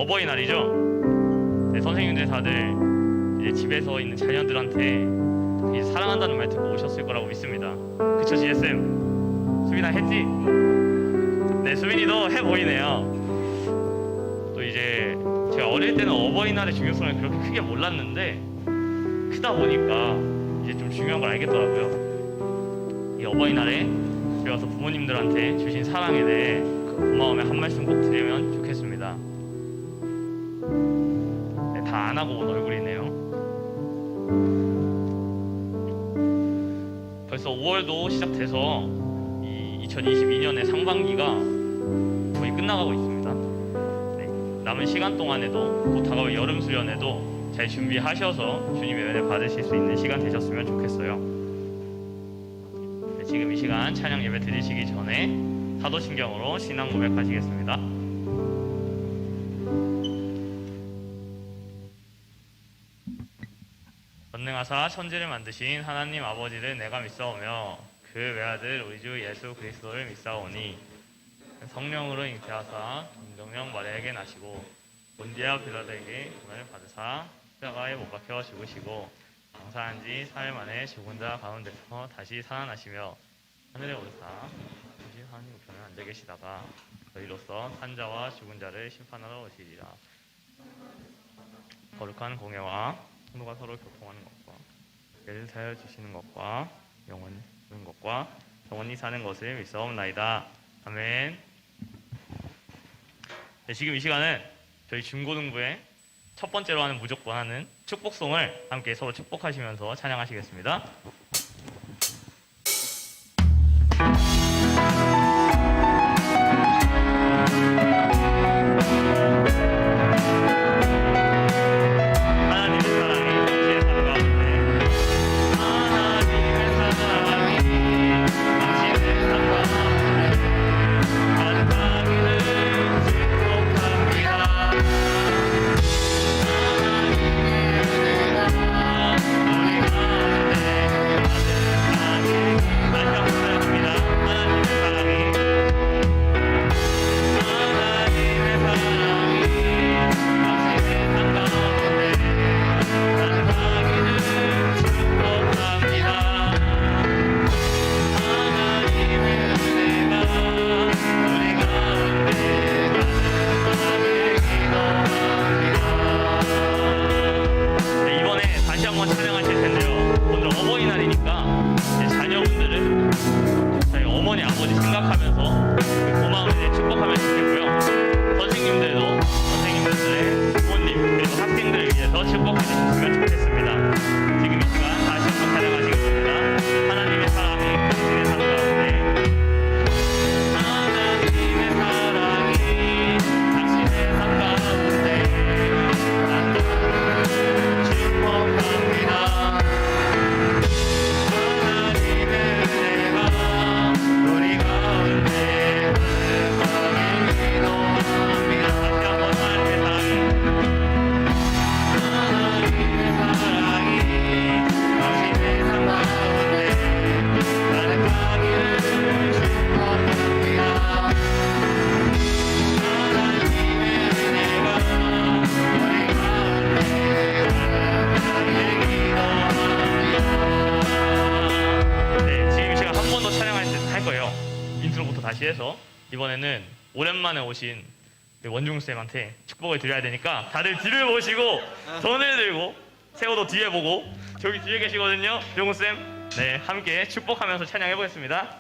어버이날이죠. 네, 선생님들 다들 이제 집에서 있는 자녀들한테 이제 사랑한다는 말 듣고 오셨을 거라고 믿습니다. 그쵸, 지혜쌤? 수빈아 했지? 네, 수빈이도 해 보이네요. 또 이제 제가 어릴 때는 어버이날의 중요성을 그렇게 크게 몰랐는데 크다 보니까 이제 좀 중요한 걸 알겠더라고요. 이 어버이날에 집에 와서 부모님들한테 주신 사랑에 대해 고마움의 한 말씀 꼭 드리면 좋겠습니다. 네, 다 안 하고 온 얼굴이네요. 벌써 5월도 시작돼서 이 2022년의 상반기가 거의 끝나가고 있습니다. 네, 남은 시간 동안에도 곧 다가올 여름 수련회도 잘 준비하셔서 주님의 은혜 받으실 수 있는 시간 되셨으면 좋겠어요. 네, 지금 이 시간 찬양 예배 드리시기 전에 사도신경으로 신앙 고백하시겠습니다. 전능하사 천지를 만드신 하나님 아버지를 내가 믿사오며 그 외아들 우리 주 예수 그리스도를 믿사오니 성령으로 잉태하사 동정령 마리아에게 나시고 본디아 빌라도에게 고난을 받으사 십자가에 못 박혀 죽으시고 장사한 지 4일 만에 죽은 자 가운데서 다시 살아나시며 하늘에 오르사 다시 하나님 우편에 앉아 계시다가 저희로서 산자와 죽은 자를 심판하러 오시리라. 거룩한 공예와 성도가 서로 교통하는 것과 죄를 사하여 주시는 것과 영원히 주는 것과 영원히 사는 것을 믿사옵나이다. 아멘. 네, 지금 이 시간은 저희 중고등부의 첫 번째로 하는 무조건 하는 축복송을 함께 서로 축복하시면서 찬양하시겠습니다. 다시 해서 이번에는 오랜만에 오신 원중쌤한테 축복을 드려야 되니까 다들 뒤를 보시고 손을 들고 세호도 뒤에 보고 저기 뒤에 계시거든요. 용우쌤, 네, 함께 축복하면서 찬양해 보겠습니다.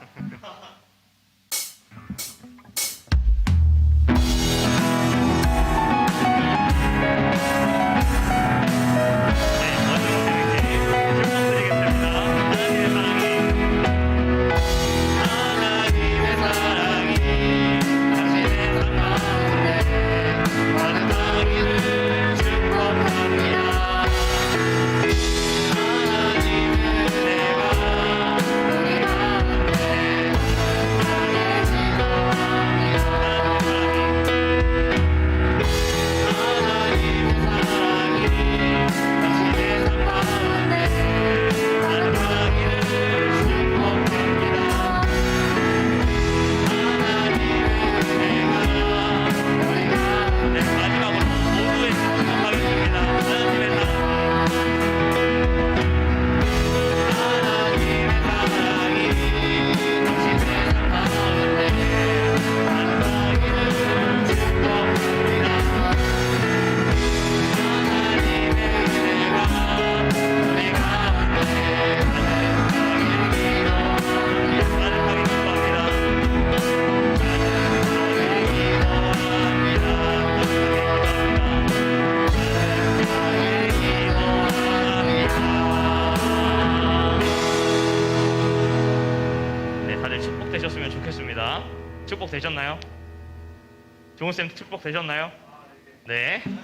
좋겠습니다. 축복 되셨나요? 종훈쌤 축복 되셨나요? 네. 지금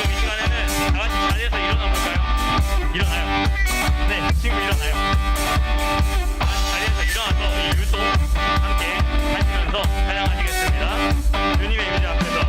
이 시간에는 다 같이 자리에서 일어나 볼까요? 일어나요. 네, 친구 일어나요. 다 같이 자리에서 일어나서 이 율동 함께 하시면서 찬양하시겠습니다. 주님의 임재 앞에서.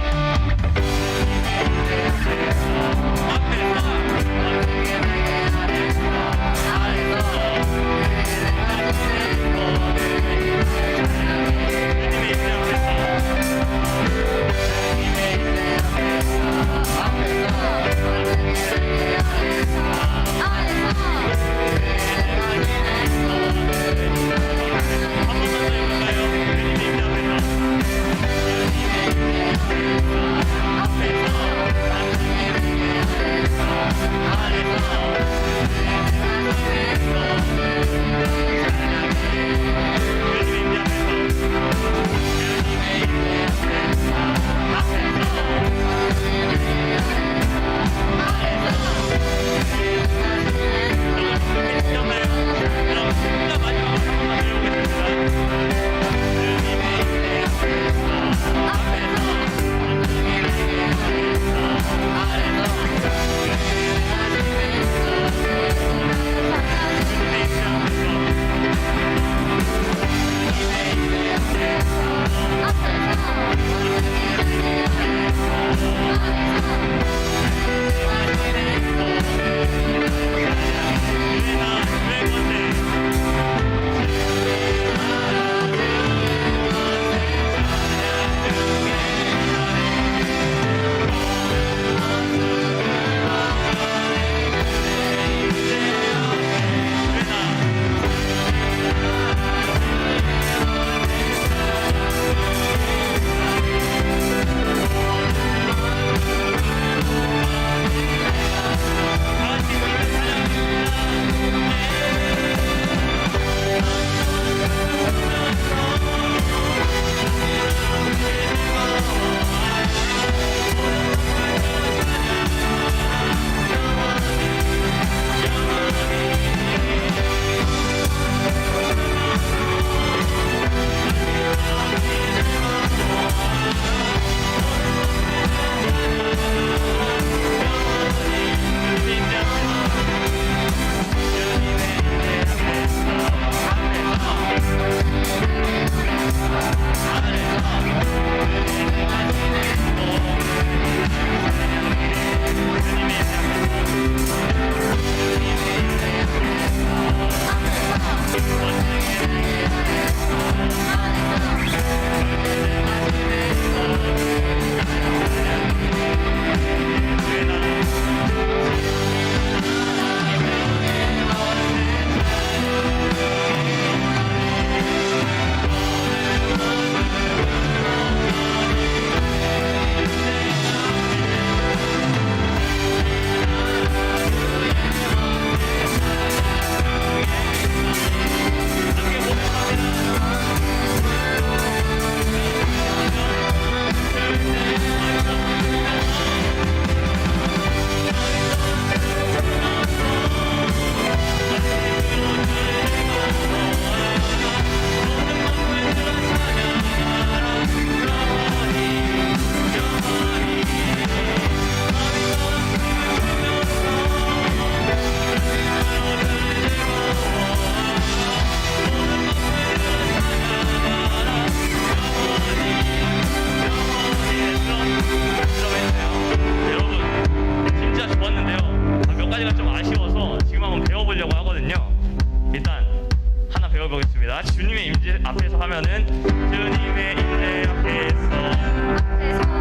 배워보겠습니다. 주님의 임재 앞에서 하면은 주님의 임재 앞에서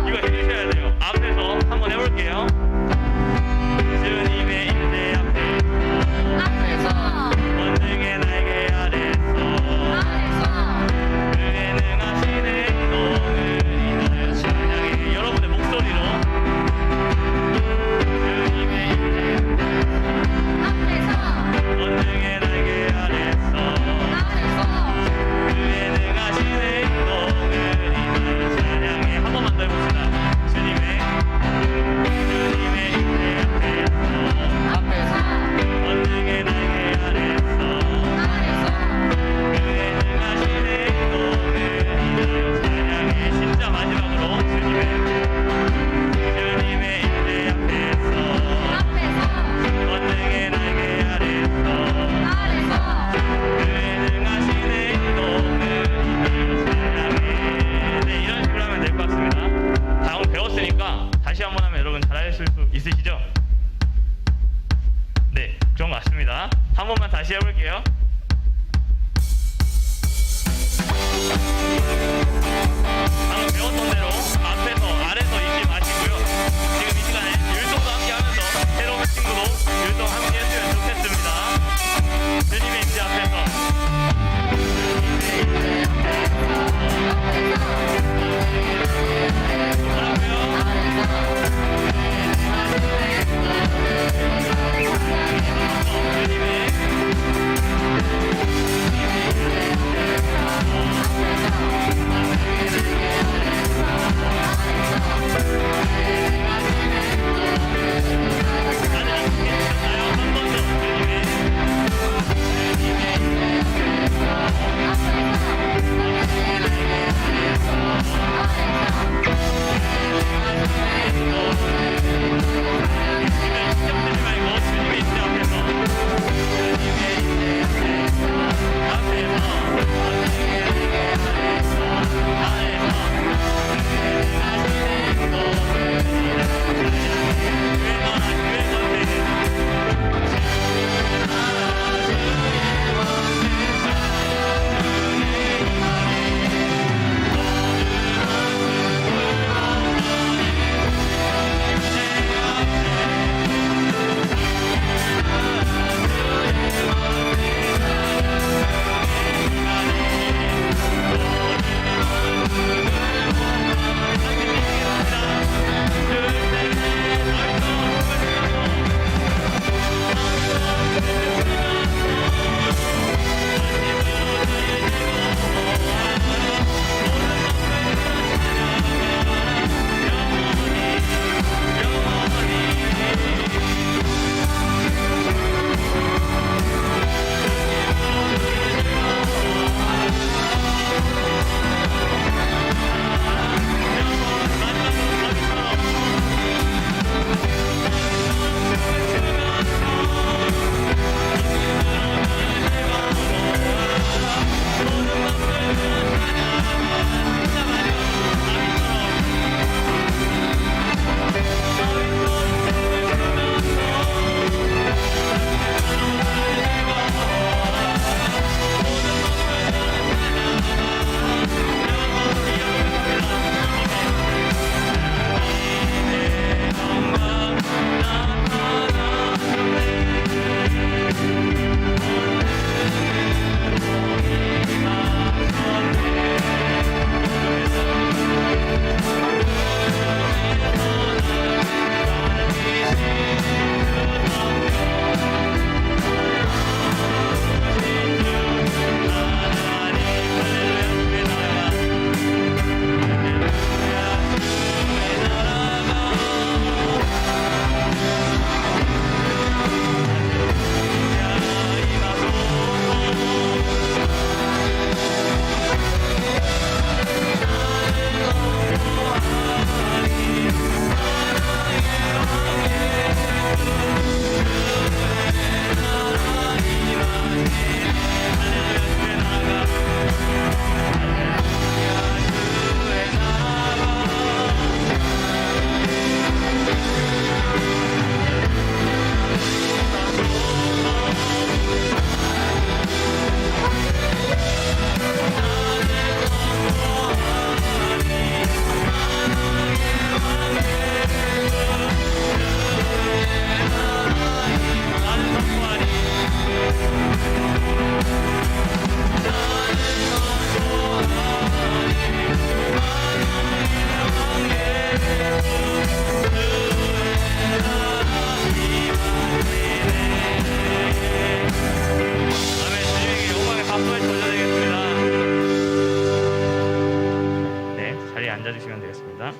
이거 해주셔야 돼요. 앞에서 한번 해볼게요. 주님의 임재 앞에서 원능의 날개 아래서 그의 능하신 행동을 인하여 찬양해. 여러분의 목소리로 주님의 임재 앞에서 원능의 날개 아래서 그의 능하신 행동을 인하여 찬양해. 한 번만 더 해봅시다. 주님의 박수에 젖어드리겠습니다. 네, 자리에 앉아주시면 되겠습니다.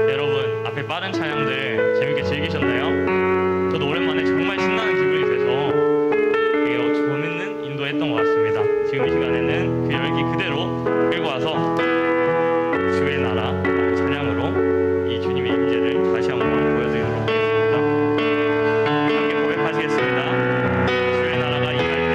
여러분, 앞에 빠른 찬양들 재밌게 즐기셨나요? 저도 오랜만에 정말 신나는 기분이 돼서 되게 재밌는 인도했던 것 같습니다. 지금 이 시간에는 그 열기 그대로 끌고 와서 주의 나라 찬양으로 이 주님의 임재를 다시 한번 보여드리도록 하겠습니다. 함께 고백하시겠습니다. 주의 나라가 임할 때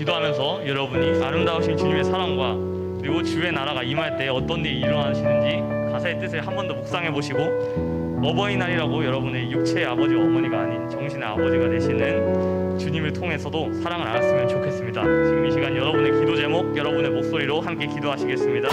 기도하면서 여러분이 아름다우신 주님의 사랑과 그리고 주의 나라가 임할 때 어떤 일이 일어나시는지 가사의 뜻을 한 번 더 묵상해 보시고 어버이날이라고 여러분의 육체의 아버지와 어머니가 아닌 정신의 아버지가 되시는 주님을 통해서도 사랑을 알았으면 좋겠습니다. 지금 이 시간 여러분의 기도 제목, 여러분의 목소리로 함께 기도하시겠습니다.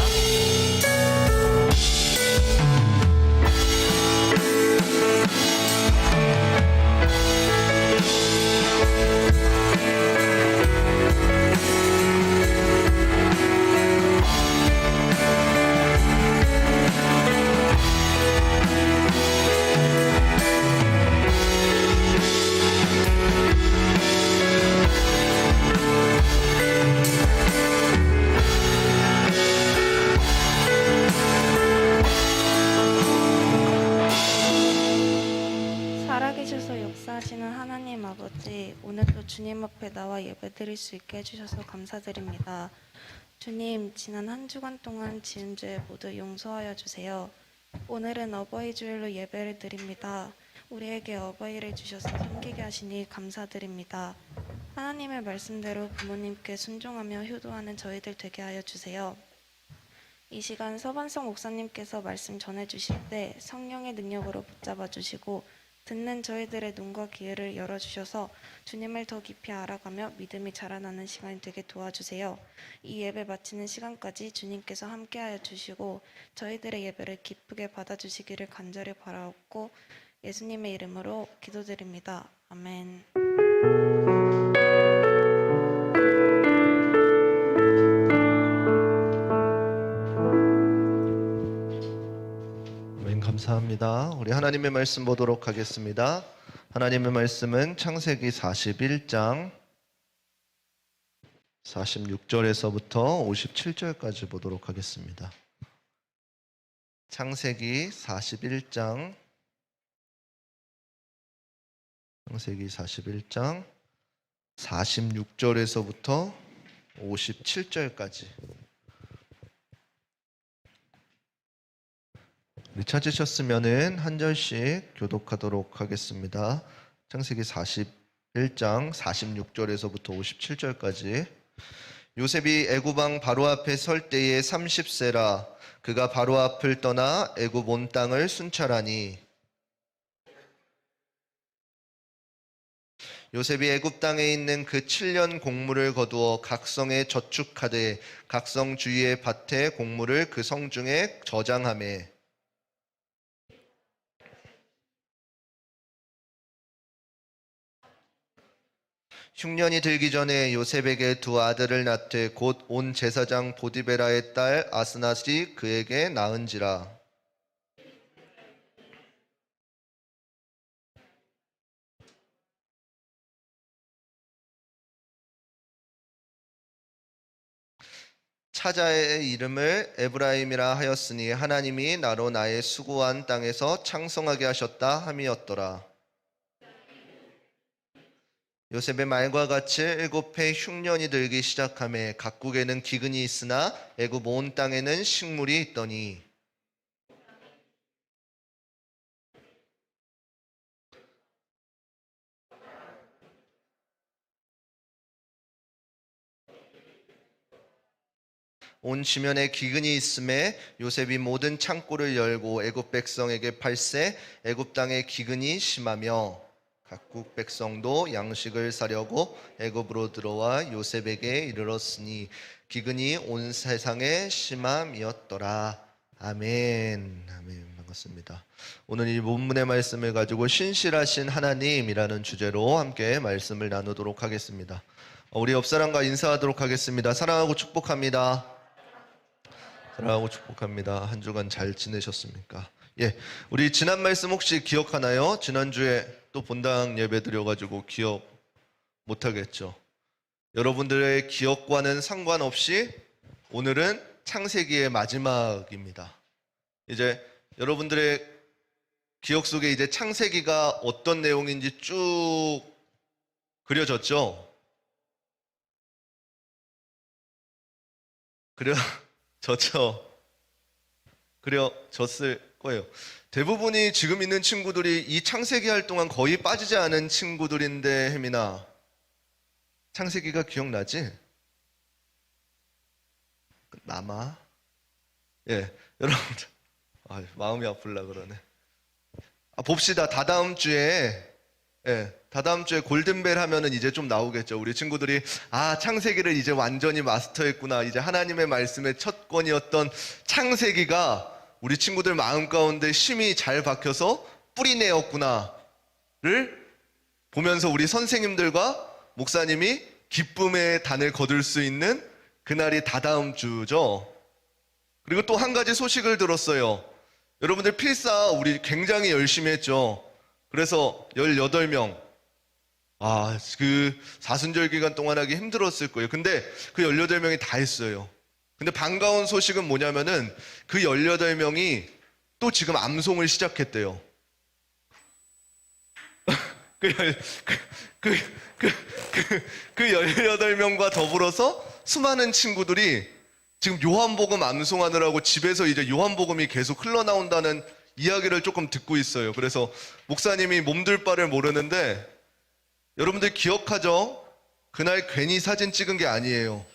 살아계셔서 역사하시는 하나님 아버지, 오늘도 주님 앞에 나와 예배드릴 수 있게 해주셔서 감사드립니다. 주님, 지난 한 주간 동안 지은 죄 모두 용서하여 주세요. 오늘은 어버이 주일로 예배를 드립니다. 우리에게 어버이를 주셔서 섬기게 하시니 감사드립니다. 하나님의 말씀대로 부모님께 순종하며 효도하는 저희들 되게 하여 주세요. 이 시간 서반석 목사님께서 말씀 전해주실 때 성령의 능력으로 붙잡아 주시고 듣는 저희들의 눈과 귀를 열어주셔서 주님을 더 깊이 알아가며 믿음이 자라나는 시간이 되게 도와주세요. 이 예배 마치는 시간까지 주님께서 함께하여 주시고 저희들의 예배를 기쁘게 받아주시기를 간절히 바라옵고 예수님의 이름으로 기도드립니다. 아멘. 감사합니다. 우리 하나님의 말씀 보도록 하겠습니다. 하나님의 말씀은 창세기 41장 46절에서부터 57절까지 보도록 하겠습니다. 창세기 41장 46절에서부터 57절까지 찾으셨으면은 한 절씩 교독하도록 하겠습니다. 창세기 41장 46절에서부터 57절까지. 요셉이 애굽 왕 바로 앞에 설 때에 30세라. 그가 바로 앞을 떠나 애굽 온 땅을 순찰하니 요셉이 애굽 땅에 있는 그 7년 곡물을 거두어 각 성에 저축하되 각 성 주위의 밭에 곡물을 그 성 중에 저장하매 흉년이 들기 전에 요셉에게 두 아들을 낳되 곧 온 제사장 보디베라의 딸 아스낫이 그에게 낳은지라. 차자의 이름을 에브라임이라 하였으니 하나님이 나로 나의 수고한 땅에서 창성하게 하셨다 함이었더라. 요셉의 말과 같이 7해 흉년이 들기 시작하매 각국에는 기근이 있으나 애굽 온 땅에는 식물이 있더니 온 지면에 기근이 있음에 요셉이 모든 창고를 열고 애굽 백성에게 팔세 애굽 땅에 기근이 심하며 각국 백성도 양식을 사려고 애굽으로 들어와 요셉에게 이르렀으니 기근이 온 세상에 심함이었더라. 아멘. 아멘. 반갑습니다. 오늘 이 본문의 말씀을 가지고 신실하신 하나님이라는 주제로 함께 말씀을 나누도록 하겠습니다. 우리 옆사람과 인사하도록 하겠습니다. 사랑하고 축복합니다. 사랑하고 축복합니다. 한 주간 잘 지내셨습니까? 예, 우리 지난 말씀 혹시 기억하나요? 지난주에 또 본당 예배 드려가지고 기억 못하겠죠. 여러분들의 기억과는 상관없이 오늘은 창세기의 마지막입니다. 이제 여러분들의 기억 속에 이제 창세기가 어떤 내용인지 쭉 그려졌죠? 그려졌을 거예요. 대부분이 지금 있는 친구들이 이 창세기 할 동안 거의 빠지지 않은 친구들인데 혜민아, 창세기가 기억나지? 남아. 예, 여러분들. 마음이 아플라 그러네. 봅시다. 다다음 주에 골든벨 하면은 이제 좀 나오겠죠. 우리 친구들이 창세기를 이제 완전히 마스터했구나. 이제 하나님의 말씀의 첫 권이었던 창세기가 우리 친구들 마음 가운데 심히 잘 박혀서 뿌리 내었구나를 보면서 우리 선생님들과 목사님이 기쁨의 단을 거둘 수 있는 그날이 다다음 주죠. 그리고 또 한 가지 소식을 들었어요. 여러분들 필사 우리 굉장히 열심히 했죠. 그래서 18명. 그 사순절 기간 동안 하기 힘들었을 거예요. 근데 그 18명이 다 했어요. 근데 반가운 소식은 뭐냐면은 그 18명이 또 지금 암송을 시작했대요. 그 18명과 더불어서 수많은 친구들이 지금 요한복음 암송하느라고 집에서 이제 요한복음이 계속 흘러나온다는 이야기를 조금 듣고 있어요. 그래서 목사님이 몸둘 바를 모르는데 여러분들 기억하죠? 그날 괜히 사진 찍은 게 아니에요.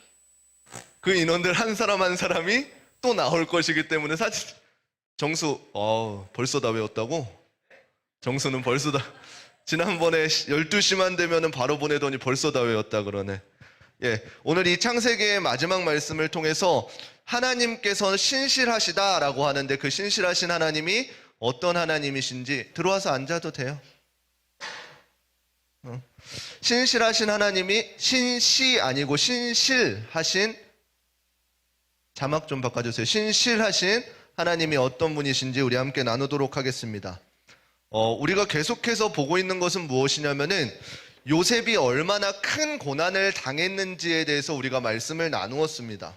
그 인원들 한 사람 한 사람이 또 나올 것이기 때문에 사진. 정수, 벌써 다 외웠다고? 정수는 벌써 다. 지난번에 12시만 되면은 바로 보내더니 벌써 다 외웠다 그러네. 예, 오늘 이 창세기의 마지막 말씀을 통해서 하나님께서 신실하시다라고 하는데 그 신실하신 하나님이 어떤 하나님이신지 들어와서 앉아도 돼요. 신실하신 하나님이 신시 아니고 신실하신, 자막 좀 바꿔주세요. 신실하신 하나님이 어떤 분이신지 우리 함께 나누도록 하겠습니다. 우리가 계속해서 보고 있는 것은 무엇이냐면은 요셉이 얼마나 큰 고난을 당했는지에 대해서 우리가 말씀을 나누었습니다.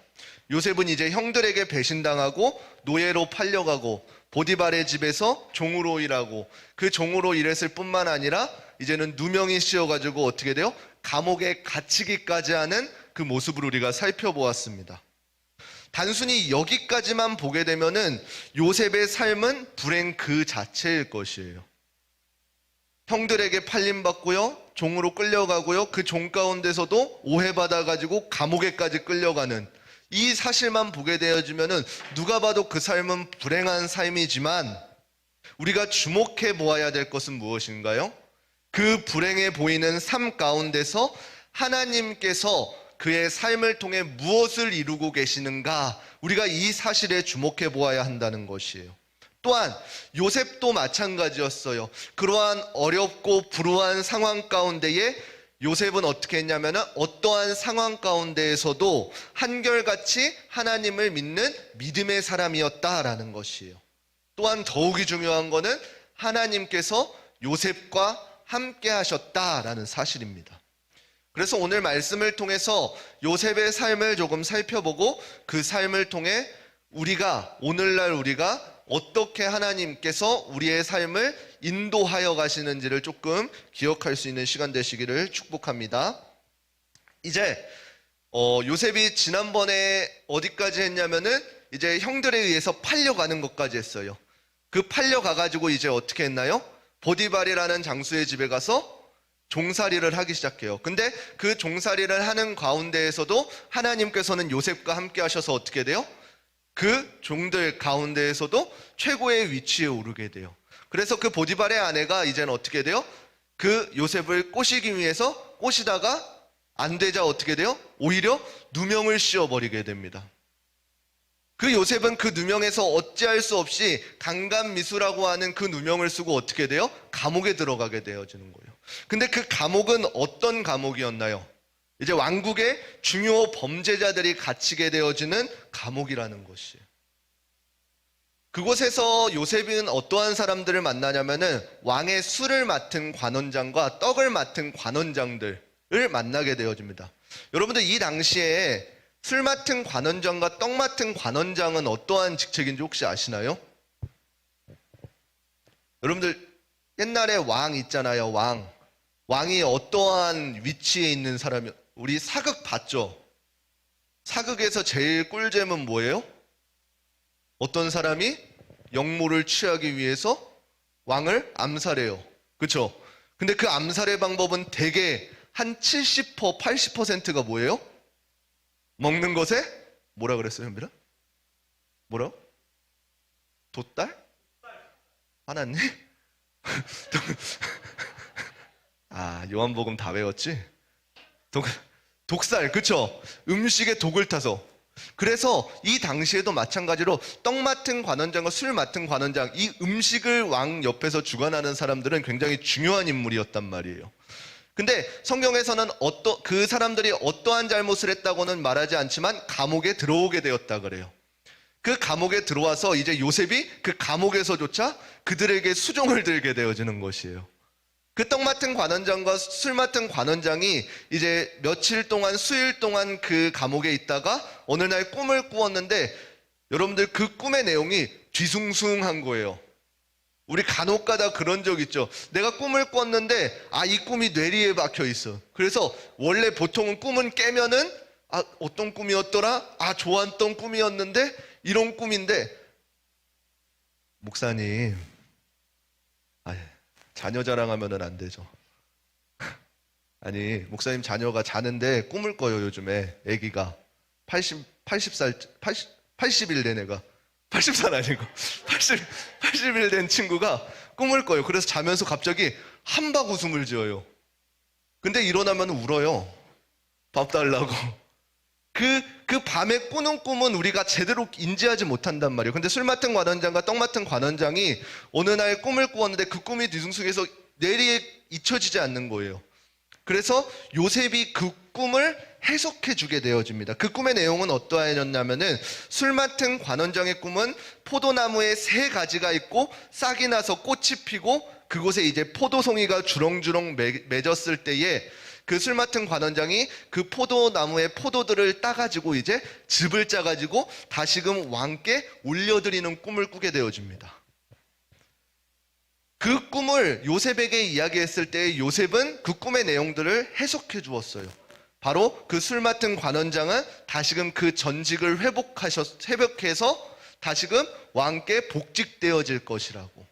요셉은 이제 형들에게 배신당하고 노예로 팔려가고 보디발의 집에서 종으로 일하고 그 종으로 일했을 뿐만 아니라 이제는 누명이 씌어가지고 어떻게 돼요? 감옥에 갇히기까지 하는 그 모습을 우리가 살펴보았습니다. 단순히 여기까지만 보게 되면은 요셉의 삶은 불행 그 자체일 것이에요. 형들에게 팔림받고요, 종으로 끌려가고요, 그 종 가운데서도 오해받아가지고 감옥에까지 끌려가는 이 사실만 보게 되어지면은 누가 봐도 그 삶은 불행한 삶이지만 우리가 주목해 보아야 될 것은 무엇인가요? 그 불행해 보이는 삶 가운데서 하나님께서 그의 삶을 통해 무엇을 이루고 계시는가, 우리가 이 사실에 주목해 보아야 한다는 것이에요. 또한 요셉도 마찬가지였어요. 그러한 어렵고 불우한 상황 가운데에 요셉은 어떻게 했냐면 어떠한 상황 가운데에서도 한결같이 하나님을 믿는 믿음의 사람이었다라는 것이에요. 또한 더욱이 중요한 것은 하나님께서 요셉과 함께 하셨다라는 사실입니다. 그래서 오늘 말씀을 통해서 요셉의 삶을 조금 살펴보고 그 삶을 통해 오늘날 우리가 어떻게 하나님께서 우리의 삶을 인도하여 가시는지를 조금 기억할 수 있는 시간 되시기를 축복합니다. 이제 요셉이 지난번에 어디까지 했냐면은 이제 형들에 의해서 팔려가는 것까지 했어요. 그 팔려가가지고 이제 어떻게 했나요? 보디발이라는 장수의 집에 가서 종살이를 하기 시작해요. 근데 그 종살이를 하는 가운데에서도 하나님께서는 요셉과 함께 하셔서 어떻게 돼요? 그 종들 가운데에서도 최고의 위치에 오르게 돼요. 그래서 그 보디발의 아내가 이제는 어떻게 돼요? 그 요셉을 꼬시기 위해서 꼬시다가 안 되자 어떻게 돼요? 오히려 누명을 씌워버리게 됩니다. 그 요셉은 그 누명에서 어찌할 수 없이 강간미수라고 하는 그 누명을 쓰고 어떻게 돼요? 감옥에 들어가게 되어지는 거예요. 근데 그 감옥은 어떤 감옥이었나요? 이제 왕국의 중요 범죄자들이 갇히게 되어지는 감옥이라는 것이에요. 그곳에서 요셉은 어떠한 사람들을 만나냐면은 왕의 술을 맡은 관원장과 떡을 맡은 관원장들을 만나게 되어집니다. 여러분들 이 당시에 술 맡은 관원장과 떡 맡은 관원장은 어떠한 직책인지 혹시 아시나요? 여러분들 옛날에 왕 있잖아요. 왕이 어떠한 위치에 있는 사람이, 우리 사극 봤죠? 사극에서 제일 꿀잼은 뭐예요? 어떤 사람이 역모를 취하기 위해서 왕을 암살해요. 그렇죠? 근데 그 암살의 방법은 되게 한 70%, 80%가 뭐예요? 먹는 것에 뭐라 그랬어요, 현빈아? 뭐라고? 돛달? 화났니? 아, 요한복음 다 외웠지? 독살, 그쵸? 음식에 독을 타서. 그래서 이 당시에도 마찬가지로 떡 맡은 관원장과 술 맡은 관원장, 이 음식을 왕 옆에서 주관하는 사람들은 굉장히 중요한 인물이었단 말이에요. 근데 성경에서는 그 사람들이 어떠한 잘못을 했다고는 말하지 않지만 감옥에 들어오게 되었다 그래요. 그 감옥에 들어와서 이제 요셉이 그 감옥에서조차 그들에게 수종을 들게 되어지는 것이에요. 그 떡 맡은 관원장과 술 맡은 관원장이 이제 며칠 동안, 수일 동안 그 감옥에 있다가 어느 날 꿈을 꾸었는데, 여러분들 그 꿈의 내용이 뒤숭숭한 거예요. 우리 간혹 가다 그런 적 있죠. 내가 꿈을 꿨는데 이 꿈이 뇌리에 박혀 있어. 그래서 원래 보통은 꿈은 깨면은 어떤 꿈이었더라? 좋았던 꿈이었는데 이런 꿈인데, 목사님, 자녀 자랑하면은 안 되죠. 아니, 목사님 자녀가 자는데 꿈을 꿔요. 요즘에 아기가 80일 된 애가, 80살 아니고 80일 된 친구가 꿈을 꿔요. 그래서 자면서 갑자기 한박 웃음을 지어요. 근데 일어나면 울어요. 밥 달라고. 그 밤에 꾸는 꿈은 우리가 제대로 인지하지 못한단 말이에요. 근데 술 맡은 관원장과 떡 맡은 관원장이 어느 날 꿈을 꾸었는데 그 꿈이 뒤숭숭해서 뇌리에 잊혀지지 않는 거예요. 그래서 요셉이 그 꿈을 해석해 주게 되어집니다. 그 꿈의 내용은 어떠하였냐면은, 술 맡은 관원장의 꿈은 포도나무에 3가지가 있고 싹이 나서 꽃이 피고 그곳에 이제 포도송이가 주렁주렁 맺었을 때에 그 술 맡은 관원장이 그 포도나무의 포도들을 따가지고 이제 즙을 짜가지고 다시금 왕께 올려드리는 꿈을 꾸게 되어집니다. 그 꿈을 요셉에게 이야기했을 때 요셉은 그 꿈의 내용들을 해석해 주었어요. 바로 그 술 맡은 관원장은 다시금 그 전직을 회복해서 다시금 왕께 복직되어질 것이라고.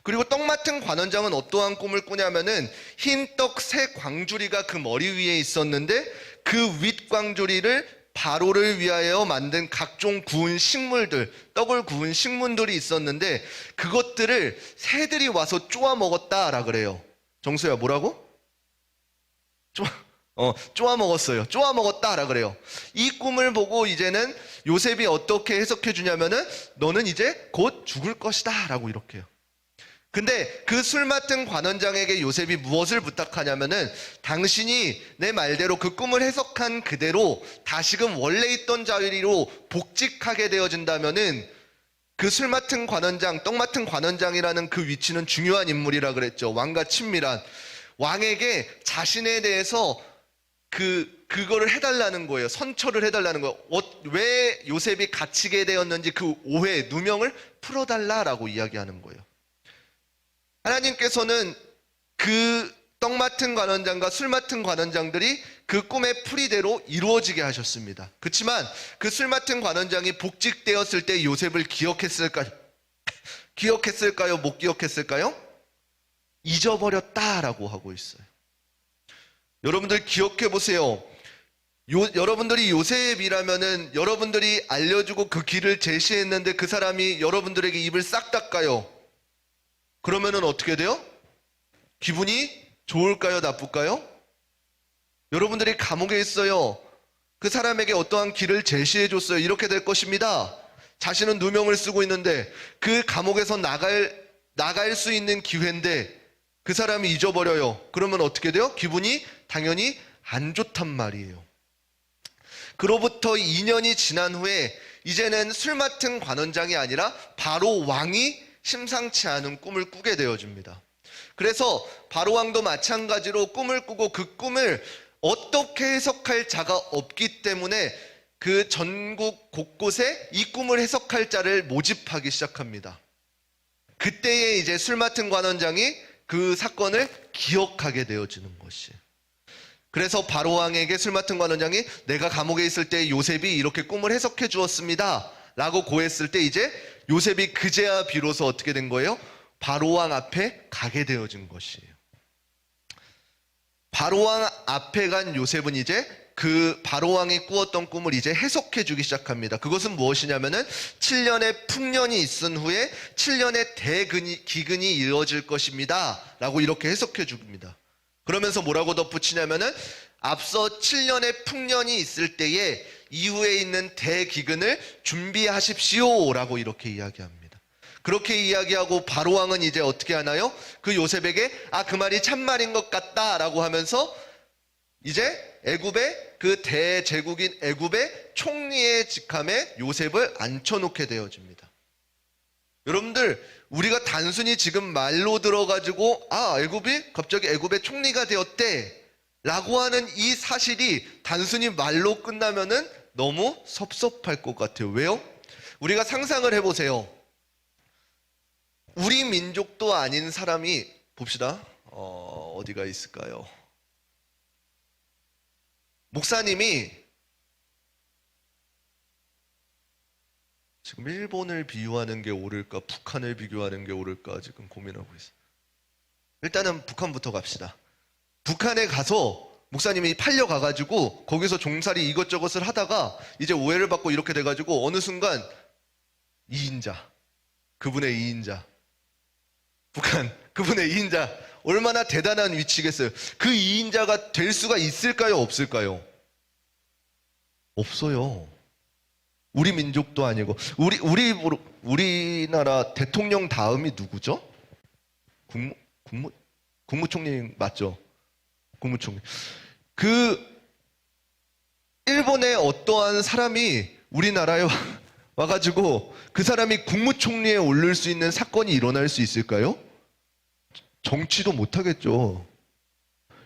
그리고 떡 맡은 관원장은 어떠한 꿈을 꾸냐면은, 흰 떡 3광주리가 그 머리 위에 있었는데 그 윗광주리를 바로를 위하여 만든 각종 구운 식물들, 떡을 구운 식물들이 있었는데 그것들을 새들이 와서 쪼아 먹었다라 그래요. 정수야, 뭐라고? 쪼아 먹었어요. 쪼아 먹었다라 그래요. 이 꿈을 보고 이제는 요셉이 어떻게 해석해 주냐면은, 너는 이제 곧 죽을 것이다 라고 이렇게 해요. 근데 그 술 맡은 관원장에게 요셉이 무엇을 부탁하냐면은, 당신이 내 말대로 그 꿈을 해석한 그대로 다시금 원래 있던 자리로 복직하게 되어진다면은, 그 술 맡은 관원장, 떡 맡은 관원장이라는 그 위치는 중요한 인물이라 그랬죠. 왕과 친밀한. 왕에게 자신에 대해서 그거를 해달라는 거예요. 선처를 해달라는 거예요. 왜 요셉이 갇히게 되었는지 그 오해, 누명을 풀어달라라고 이야기하는 거예요. 하나님께서는 그 떡 맡은 관원장과 술 맡은 관원장들이 그 꿈의 풀이대로 이루어지게 하셨습니다. 그렇지만 그 술 맡은 관원장이 복직되었을 때 요셉을 기억했을까요? 못 기억했을까요? 잊어버렸다라고 하고 있어요. 여러분들 기억해 보세요. 여러분들이 요셉이라면은 여러분들이 알려주고 그 길을 제시했는데 그 사람이 여러분들에게 입을 싹 닦아요. 그러면은 어떻게 돼요? 기분이 좋을까요? 나쁠까요? 여러분들이 감옥에 있어요. 그 사람에게 어떠한 길을 제시해 줬어요. 이렇게 될 것입니다. 자신은 누명을 쓰고 있는데 그 감옥에서 나갈 수 있는 기회인데 그 사람이 잊어버려요. 그러면 어떻게 돼요? 기분이 당연히 안 좋단 말이에요. 그로부터 2년이 지난 후에 이제는 술 맡은 관원장이 아니라 바로 왕이 심상치 않은 꿈을 꾸게 되어집니다. 그래서 바로 왕도 마찬가지로 꿈을 꾸고 그 꿈을 어떻게 해석할 자가 없기 때문에 그 전국 곳곳에 이 꿈을 해석할 자를 모집하기 시작합니다. 그때에 이제 술 맡은 관원장이 그 사건을 기억하게 되어지는 것이에요. 그래서 바로 왕에게 술 맡은 관원장이 내가 감옥에 있을 때 요셉이 이렇게 꿈을 해석해 주었습니다 라고 고했을 때 이제 요셉이 그제야 비로소 어떻게 된 거예요? 바로 왕 앞에 가게 되어진 것이에요. 바로왕 앞에 간 요셉은 이제 그 바로왕이 꾸었던 꿈을 이제 해석해 주기 시작합니다. 그것은 무엇이냐면은 7년의 풍년이 있은 후에 7년의 대기근이 이루어질 것입니다 라고 이렇게 해석해 줍니다. 그러면서 뭐라고 덧붙이냐면은 앞서 7년의 풍년이 있을 때에 이후에 있는 대기근을 준비하십시오 라고 이렇게 이야기합니다. 그렇게 이야기하고 바로왕은 이제 어떻게 하나요? 그 요셉에게 그 말이 참말인 것 같다 라고 하면서 이제 애굽의 그 대제국인 애굽의 총리의 직함에 요셉을 앉혀놓게 되어집니다. 여러분들, 우리가 단순히 지금 말로 들어가지고 애굽이 갑자기 애굽의 총리가 되었대 라고 하는 이 사실이 단순히 말로 끝나면은 너무 섭섭할 것 같아요. 왜요? 우리가 상상을 해보세요. 우리 민족도 아닌 사람이, 봅시다. 어디가 있을까요? 목사님이 지금 일본을 비유하는 게 옳을까, 북한을 비교하는 게 옳을까 지금 고민하고 있어요. 일단은 북한부터 갑시다. 북한에 가서 목사님이 팔려가가지고 거기서 종살이 이것저것을 하다가 이제 오해를 받고 이렇게 돼가지고 어느 순간 2인자, 그분의 2인자, 북한, 그분의 2인자, 얼마나 대단한 위치겠어요. 그 2인자가 될 수가 있을까요? 없을까요? 없어요. 우리 민족도 아니고. 우리나라 대통령 다음이 누구죠? 국무총리 맞죠? 국무총리. 일본의 어떠한 사람이 우리나라에 와가지고 그 사람이 국무총리에 오를 수 있는 사건이 일어날 수 있을까요? 정치도 못하겠죠.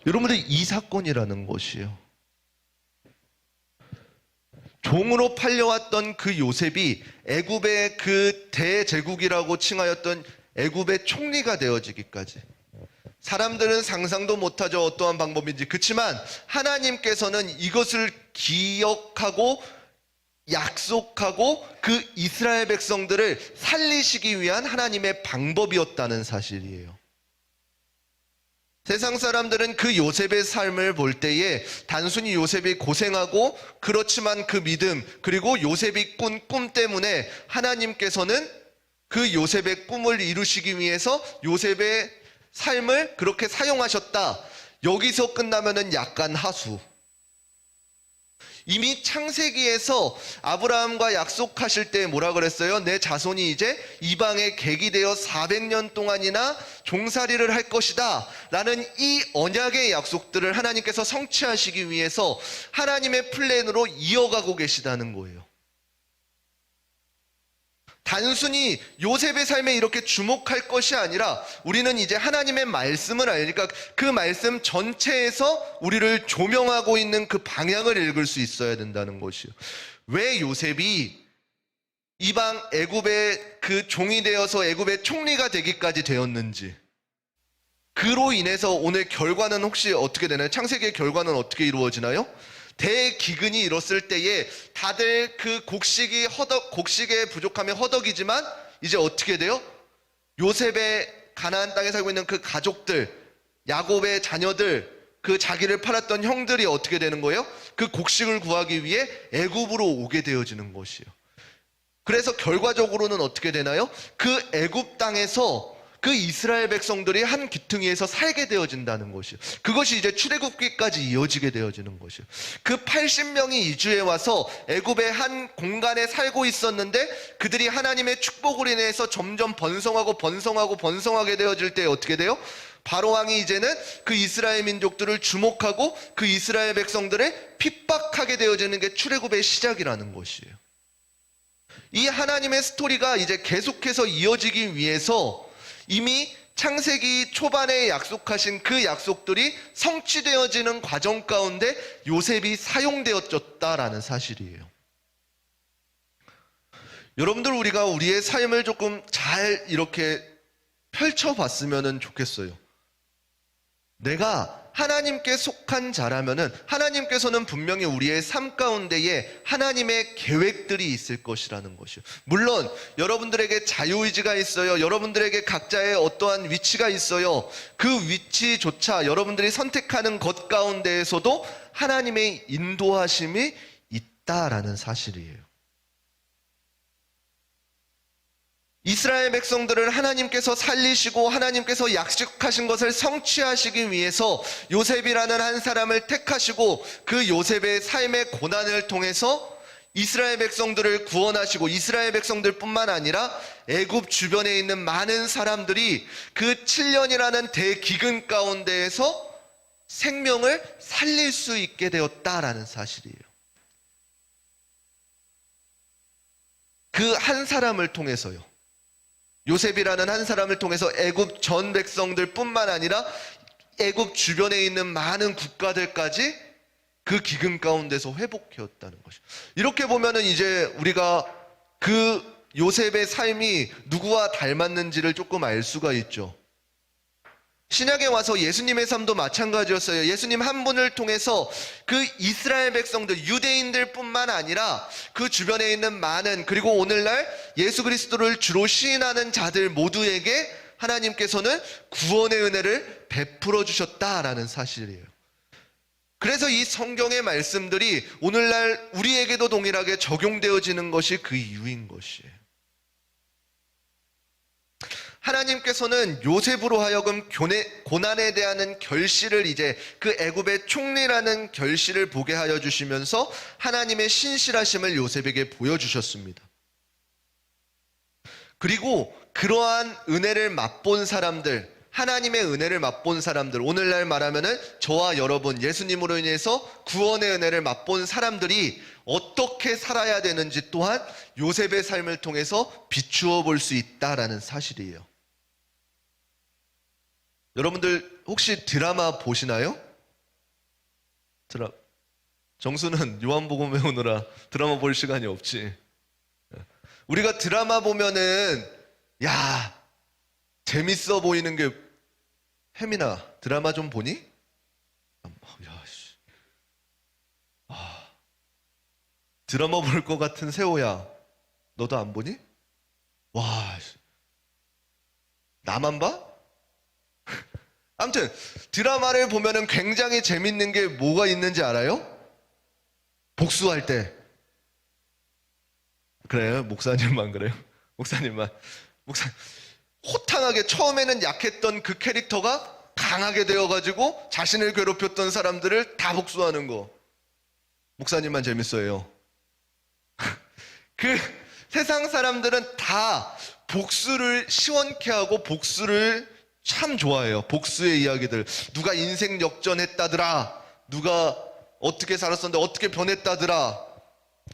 여러분들, 이 사건이라는 것이에요. 종으로 팔려왔던 그 요셉이 애굽의 그 대제국이라고 칭하였던 애굽의 총리가 되어지기까지, 사람들은 상상도 못하죠. 어떠한 방법인지. 그렇지만 하나님께서는 이것을 기억하고 약속하고 그 이스라엘 백성들을 살리시기 위한 하나님의 방법이었다는 사실이에요. 세상 사람들은 그 요셉의 삶을 볼 때에 단순히 요셉이 고생하고 그렇지만 그 믿음, 그리고 요셉이 꾼 꿈 때문에 하나님께서는 그 요셉의 꿈을 이루시기 위해서 요셉의 삶을 그렇게 사용하셨다. 여기서 끝나면은 약간 하수. 이미 창세기에서 아브라함과 약속하실 때 뭐라 그랬어요? 내 자손이 이제 이방의 객이 되어 400년 동안이나 종살이를 할 것이다 라는 이 언약의 약속들을 하나님께서 성취하시기 위해서 하나님의 플랜으로 이어가고 계시다는 거예요. 단순히 요셉의 삶에 이렇게 주목할 것이 아니라 우리는 이제 하나님의 말씀을 알니까 그 말씀 전체에서 우리를 조명하고 있는 그 방향을 읽을 수 있어야 된다는 것이요. 왜 요셉이 이방 애굽의 그 종이 되어서 애굽의 총리가 되기까지 되었는지, 그로 인해서 오늘 결과는 혹시 어떻게 되나요? 창세기의 결과는 어떻게 이루어지나요? 대기근이 이뤘을 때에 다들 그 곡식에 부족함에 허덕이지만 이제 어떻게 돼요? 요셉의 가나안 땅에 살고 있는 그 가족들, 야곱의 자녀들, 그 자기를 팔았던 형들이 어떻게 되는 거예요? 그 곡식을 구하기 위해 애굽으로 오게 되어지는 것이에요. 그래서 결과적으로는 어떻게 되나요? 그 애굽 땅에서 그 이스라엘 백성들이 한 귀퉁이에서 살게 되어진다는 것이요. 그것이 이제 출애굽기까지 이어지게 되어지는 것이요. 그 80명이 이주해 와서 애굽의 한 공간에 살고 있었는데 그들이 하나님의 축복으로 인해서 점점 번성하게 되어질 때 어떻게 돼요? 바로왕이 이제는 그 이스라엘 민족들을 주목하고 그 이스라엘 백성들을 핍박하게 되어지는 게 출애굽의 시작이라는 것이에요. 이 하나님의 스토리가 이제 계속해서 이어지기 위해서 이미 창세기 초반에 약속하신 그 약속들이 성취되어지는 과정 가운데 요셉이 사용되어졌다라는 사실이에요. 여러분들, 우리가 우리의 삶을 조금 잘 이렇게 펼쳐봤으면 좋겠어요. 내가 하나님께 속한 자라면은 하나님께서는 분명히 우리의 삶 가운데에 하나님의 계획들이 있을 것이라는 것이요. 물론 여러분들에게 자유의지가 있어요. 여러분들에게 각자의 어떠한 위치가 있어요. 그 위치조차 여러분들이 선택하는 것 가운데에서도 하나님의 인도하심이 있다라는 사실이에요. 이스라엘 백성들을 하나님께서 살리시고 하나님께서 약속하신 것을 성취하시기 위해서 요셉이라는 한 사람을 택하시고 그 요셉의 삶의 고난을 통해서 이스라엘 백성들을 구원하시고 이스라엘 백성들뿐만 아니라 애굽 주변에 있는 많은 사람들이 그 7년이라는 대기근 가운데에서 생명을 살릴 수 있게 되었다라는 사실이에요. 그 한 사람을 통해서요. 요셉이라는 한 사람을 통해서 애굽 전 백성들뿐만 아니라 애굽 주변에 있는 많은 국가들까지 그 기근 가운데서 회복해왔다는 것이죠. 이렇게 보면은 이제 우리가 그 요셉의 삶이 누구와 닮았는지를 조금 알 수가 있죠. 신약에 와서 예수님의 삶도 마찬가지였어요. 예수님 한 분을 통해서 그 이스라엘 백성들, 유대인들뿐만 아니라 그 주변에 있는 많은, 그리고 오늘날 예수 그리스도를 주로 시인하는 자들 모두에게 하나님께서는 구원의 은혜를 베풀어 주셨다라는 사실이에요. 그래서 이 성경의 말씀들이 오늘날 우리에게도 동일하게 적용되어지는 것이 그 이유인 것이에요. 하나님께서는 요셉으로 하여금 고난에 대한 결실을 이제 그 애굽의 총리라는 결실을 보게 하여 주시면서 하나님의 신실하심을 요셉에게 보여주셨습니다. 그리고 그러한 은혜를 맛본 사람들, 하나님의 은혜를 맛본 사람들, 오늘날 말하면은 저와 여러분, 예수님으로 인해서 구원의 은혜를 맛본 사람들이 어떻게 살아야 되는지 또한 요셉의 삶을 통해서 비추어 볼 수 있다라는 사실이에요. 여러분들 혹시 드라마 보시나요? 정수는 요한복음 외우느라 드라마 볼 시간이 없지. 우리가 드라마 보면은 야 재밌어 보이는 게, 혜민아 드라마 좀 보니? 야, 씨. 드라마 볼 것 같은 세호야, 너도 안 보니? 와, 나만 봐? 아무튼 드라마를 보면은 굉장히 재밌는 게 뭐가 있는지 알아요? 복수할 때. 그래요? 목사님만 그래요? 목사님만. 호탕하게 처음에는 약했던 그 캐릭터가 강하게 되어가지고 자신을 괴롭혔던 사람들을 다 복수하는 거. 목사님만 재밌어요. 그 세상 사람들은 다 복수를 시원케 하고 복수를 참 좋아해요. 복수의 이야기들. 누가 인생 역전했다더라. 누가 어떻게 살았었는데 어떻게 변했다더라.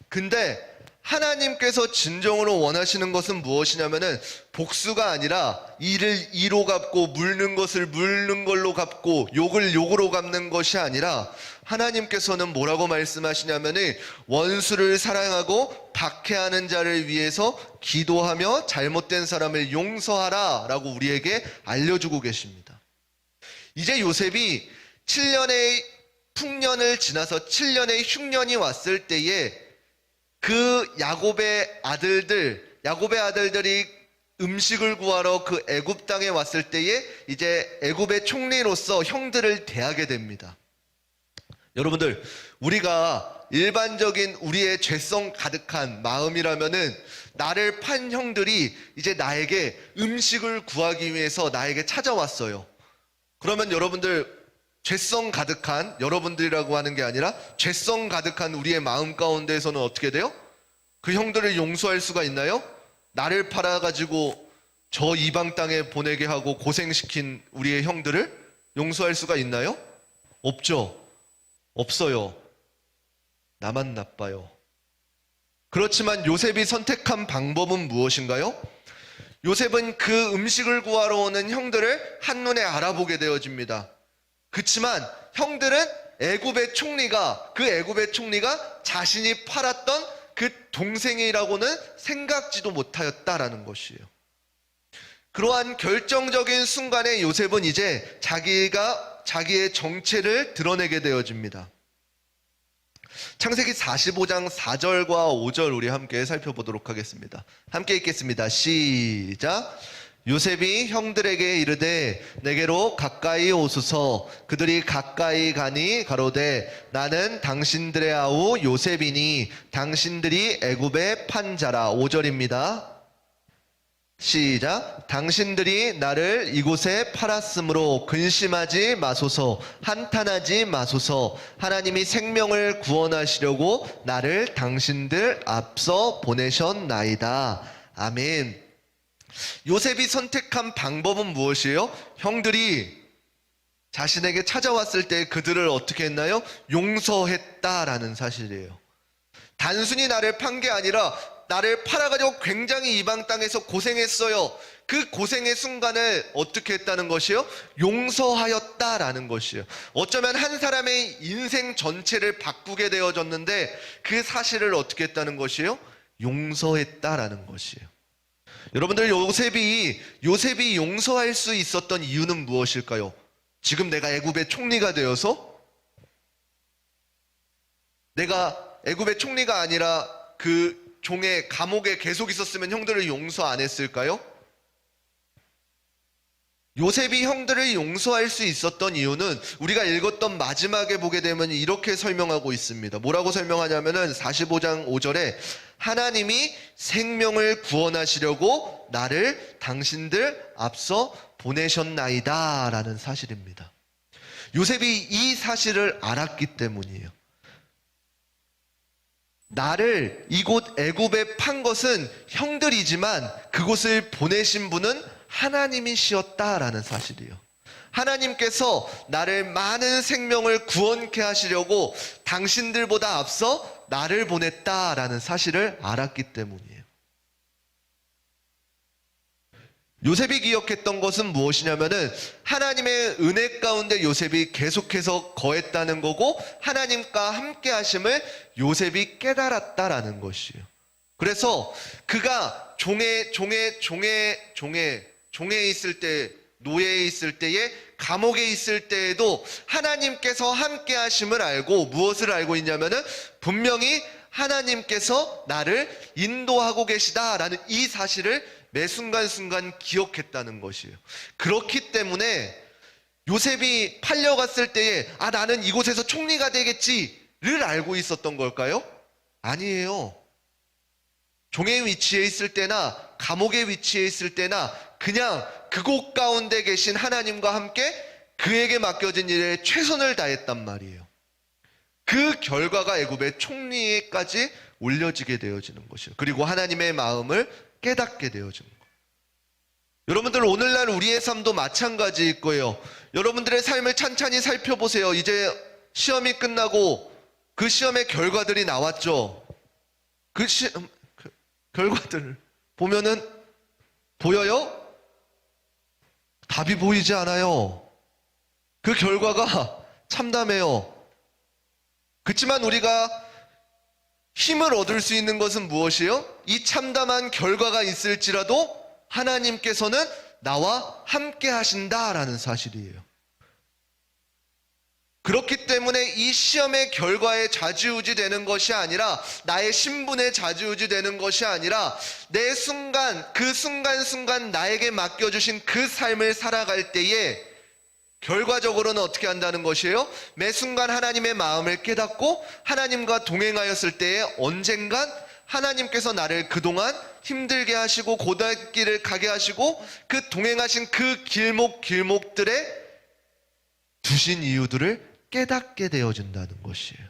근데 하나님께서 진정으로 원하시는 것은 무엇이냐면은 복수가 아니라 이를 이로 갚고 물는 것을 물는 걸로 갚고 욕을 욕으로 갚는 것이 아니라 하나님께서는 뭐라고 말씀하시냐면은 원수를 사랑하고 박해하는 자를 위해서 기도하며 잘못된 사람을 용서하라 라고 우리에게 알려주고 계십니다. 이제 요셉이 7년의 풍년을 지나서 7년의 흉년이 왔을 때에 그 야곱의 아들들이 음식을 구하러 그 애굽 땅에 왔을 때에 이제 애굽의 총리로서 형들을 대하게 됩니다. 여러분들, 우리가 일반적인 우리의 죄성 가득한 마음이라면은 나를 판 형들이 이제 나에게 음식을 구하기 위해서 나에게 찾아왔어요. 그러면 여러분들, 죄성 가득한 여러분들이라고 하는 게 아니라 죄성 가득한 우리의 마음 가운데에서는 어떻게 돼요? 그 형들을 용서할 수가 있나요? 나를 팔아가지고 저 이방 땅에 보내게 하고 고생시킨 우리의 형들을 용서할 수가 있나요? 없죠. 없어요. 나만 나빠요. 그렇지만 요셉이 선택한 방법은 무엇인가요? 요셉은 그 음식을 구하러 오는 형들을 한눈에 알아보게 되어집니다. 그렇지만 형들은 애굽의 총리가 자신이 팔았던 그 동생이라고는 생각지도 못하였다라는 것이에요. 그러한 결정적인 순간에 요셉은 이제 자기가 자기의 정체를 드러내게 되어집니다. 창세기 45장 4절과 5절 우리 함께 살펴보도록 하겠습니다. 함께 읽겠습니다. 시작. 요셉이 형들에게 이르되 내게로 가까이 오소서. 그들이 가까이 가니 가로되 나는 당신들의 아우 요셉이니 당신들이 애굽에 판 자라. 5절입니다. 시작. 당신들이 나를 이곳에 팔았으므로 근심하지 마소서. 한탄하지 마소서. 하나님이 생명을 구원하시려고 나를 당신들 앞서 보내셨나이다. 아멘. 요셉이 선택한 방법은 무엇이에요? 형들이 자신에게 찾아왔을 때 그들을 어떻게 했나요? 용서했다라는 사실이에요. 단순히 나를 판 게 아니라 나를 팔아가지고 굉장히 이방 땅에서 고생했어요. 그 고생의 순간을 어떻게 했다는 것이요? 용서하였다라는 것이에요. 어쩌면 한 사람의 인생 전체를 바꾸게 되어졌는데 그 사실을 어떻게 했다는 것이에요? 용서했다라는 것이에요. 여러분들, 요셉이 용서할 수 있었던 이유는 무엇일까요? 지금 내가 애굽의 총리가 되어서, 내가 애굽의 총리가 아니라 그 종의 감옥에 계속 있었으면 형들을 용서 안 했을까요? 요셉이 형들을 용서할 수 있었던 이유는 우리가 읽었던 마지막에 보게 되면 이렇게 설명하고 있습니다. 뭐라고 설명하냐면은 45장 5절에 하나님이 생명을 구원하시려고 나를 당신들 앞서 보내셨나이다 라는 사실입니다. 요셉이 이 사실을 알았기 때문이에요. 나를 이곳 애굽에 판 것은 형들이지만 그곳을 보내신 분은 하나님이시었다라는 사실이에요. 하나님께서 나를 많은 생명을 구원케 하시려고 당신들보다 앞서 나를 보냈다라는 사실을 알았기 때문이에요. 요셉이 기억했던 것은 무엇이냐면은 하나님의 은혜 가운데 요셉이 계속해서 거했다는 거고 하나님과 함께 하심을 요셉이 깨달았다라는 것이에요. 그래서 그가 종에 있을 때, 노예에 있을 때에, 감옥에 있을 때에도 하나님께서 함께 하심을 알고 무엇을 알고 있냐면은 분명히 하나님께서 나를 인도하고 계시다라는 이 사실을 매 순간순간 기억했다는 것이에요. 그렇기 때문에 요셉이 팔려갔을 때에 나는 이곳에서 총리가 되겠지를 알고 있었던 걸까요? 아니에요. 종의 위치에 있을 때나 감옥의 위치에 있을 때나 그냥 그곳 가운데 계신 하나님과 함께 그에게 맡겨진 일에 최선을 다했단 말이에요. 그 결과가 애굽의 총리에까지 올려지게 되어지는 것이에요. 그리고 하나님의 마음을 깨닫게 되어지는 거예요. 여러분들, 오늘날 우리의 삶도 마찬가지일 거예요. 여러분들의 삶을 찬찬히 살펴보세요. 이제 시험이 끝나고 그 시험의 결과들이 나왔죠. 결과들 보면은 보여요? 답이 보이지 않아요. 그 결과가 참담해요. 그렇지만 우리가 힘을 얻을 수 있는 것은 무엇이에요? 이 참담한 결과가 있을지라도 하나님께서는 나와 함께 하신다라는 사실이에요. 그렇기 때문에 이 시험의 결과에 좌지우지 되는 것이 아니라, 나의 신분에 좌지우지 되는 것이 아니라, 내 순간, 그 순간순간 나에게 맡겨주신 그 삶을 살아갈 때에 결과적으로는 어떻게 한다는 것이에요? 매 순간 하나님의 마음을 깨닫고 하나님과 동행하였을 때에 언젠간 하나님께서 나를 그동안 힘들게 하시고 고단길을 가게 하시고 그 동행하신 그 길목들에 두신 이유들을 깨닫게 되어진다는 것이에요.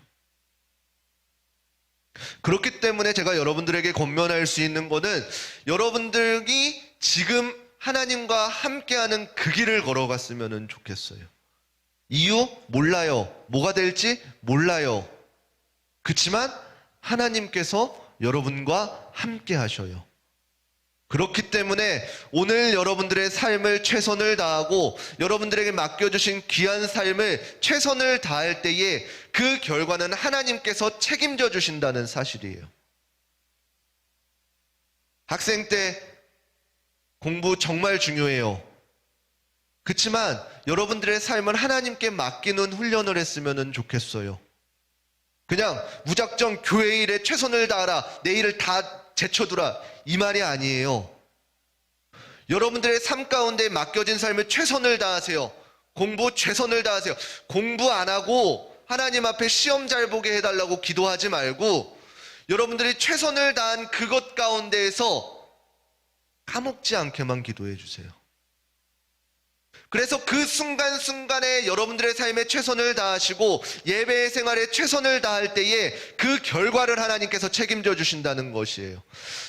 그렇기 때문에 제가 여러분들에게 권면할 수 있는 것은, 여러분들이 지금 하나님과 함께하는 그 길을 걸어갔으면 좋겠어요. 이유? 몰라요. 뭐가 될지 몰라요. 그렇지만 하나님께서 여러분과 함께 하셔요. 그렇기 때문에 오늘 여러분들의 삶을 최선을 다하고 여러분들에게 맡겨주신 귀한 삶을 최선을 다할 때에 그 결과는 하나님께서 책임져 주신다는 사실이에요. 학생 때 공부 정말 중요해요. 그렇지만 여러분들의 삶을 하나님께 맡기는 훈련을 했으면 좋겠어요. 그냥 무작정 교회 일에 최선을 다하라, 내 일을 다 제쳐두라, 이 말이 아니에요. 여러분들의 삶 가운데 맡겨진 삶에 최선을 다하세요. 공부 최선을 다하세요. 공부 안 하고 하나님 앞에 시험 잘 보게 해달라고 기도하지 말고 여러분들이 최선을 다한 그것 가운데에서 까먹지 않게만 기도해 주세요. 그래서 그 순간순간에 여러분들의 삶에 최선을 다하시고 예배 생활에 최선을 다할 때에 그 결과를 하나님께서 책임져 주신다는 것이에요.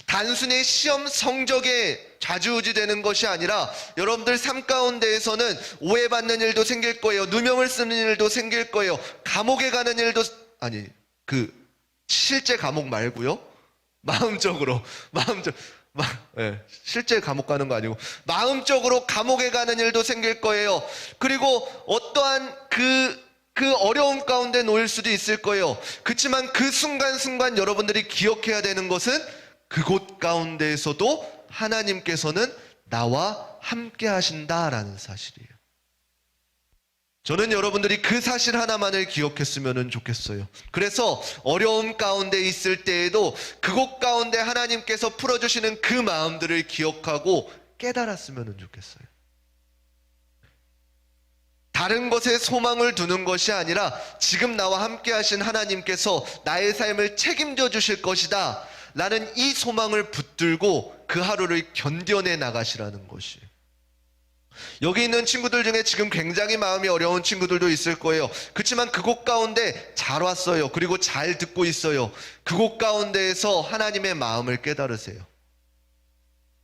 단순히 시험 성적에 좌지우지되는 것이 아니라 여러분들 삶 가운데에서는 오해받는 일도 생길 거예요. 누명을 쓰는 일도 생길 거예요. 감옥에 가는 일도, 실제 감옥 말고요. 마음적으로. 실제 감옥 가는 거 아니고 마음적으로 감옥에 가는 일도 생길 거예요. 그리고 어떠한 그 어려움 가운데 놓일 수도 있을 거예요. 그렇지만 그 순간순간 여러분들이 기억해야 되는 것은 그곳 가운데에서도 하나님께서는 나와 함께 하신다라는 사실이에요. 저는 여러분들이 그 사실 하나만을 기억했으면 좋겠어요. 그래서 어려움 가운데 있을 때에도 그곳 가운데 하나님께서 풀어주시는 그 마음들을 기억하고 깨달았으면 좋겠어요. 다른 것에 소망을 두는 것이 아니라 지금 나와 함께 하신 하나님께서 나의 삶을 책임져 주실 것이다 라는 이 소망을 붙들고 그 하루를 견뎌내 나가시라는 것이에요. 여기 있는 친구들 중에 지금 굉장히 마음이 어려운 친구들도 있을 거예요. 그렇지만 그곳 가운데 잘 왔어요. 그리고 잘 듣고 있어요. 그곳 가운데에서 하나님의 마음을 깨달으세요.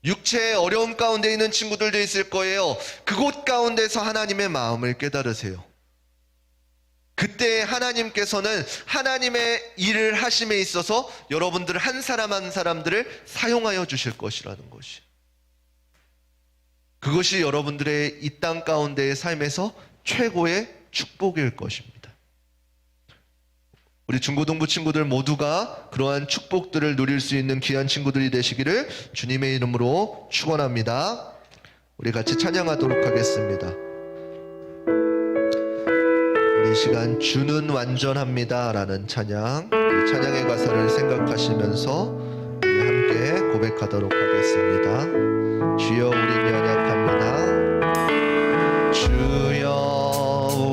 육체의 어려움 가운데 있는 친구들도 있을 거예요. 그곳 가운데서 하나님의 마음을 깨달으세요. 그때 하나님께서는 하나님의 일을 하심에 있어서 여러분들 한 사람 한 사람들을 사용하여 주실 것이라는 것이. 그것이 여러분들의 이 땅 가운데의 삶에서 최고의 축복일 것입니다. 우리 중고등부 친구들 모두가 그러한 축복들을 누릴 수 있는 귀한 친구들이 되시기를 주님의 이름으로 축원합니다. 우리 같이 찬양하도록 하겠습니다. 우리 이 시간 주는 완전합니다 라는 찬양, 이 찬양의 가사를 생각하시면서 우리 함께 고백하도록 하겠습니다. 주여 우린 연약합니다. 주여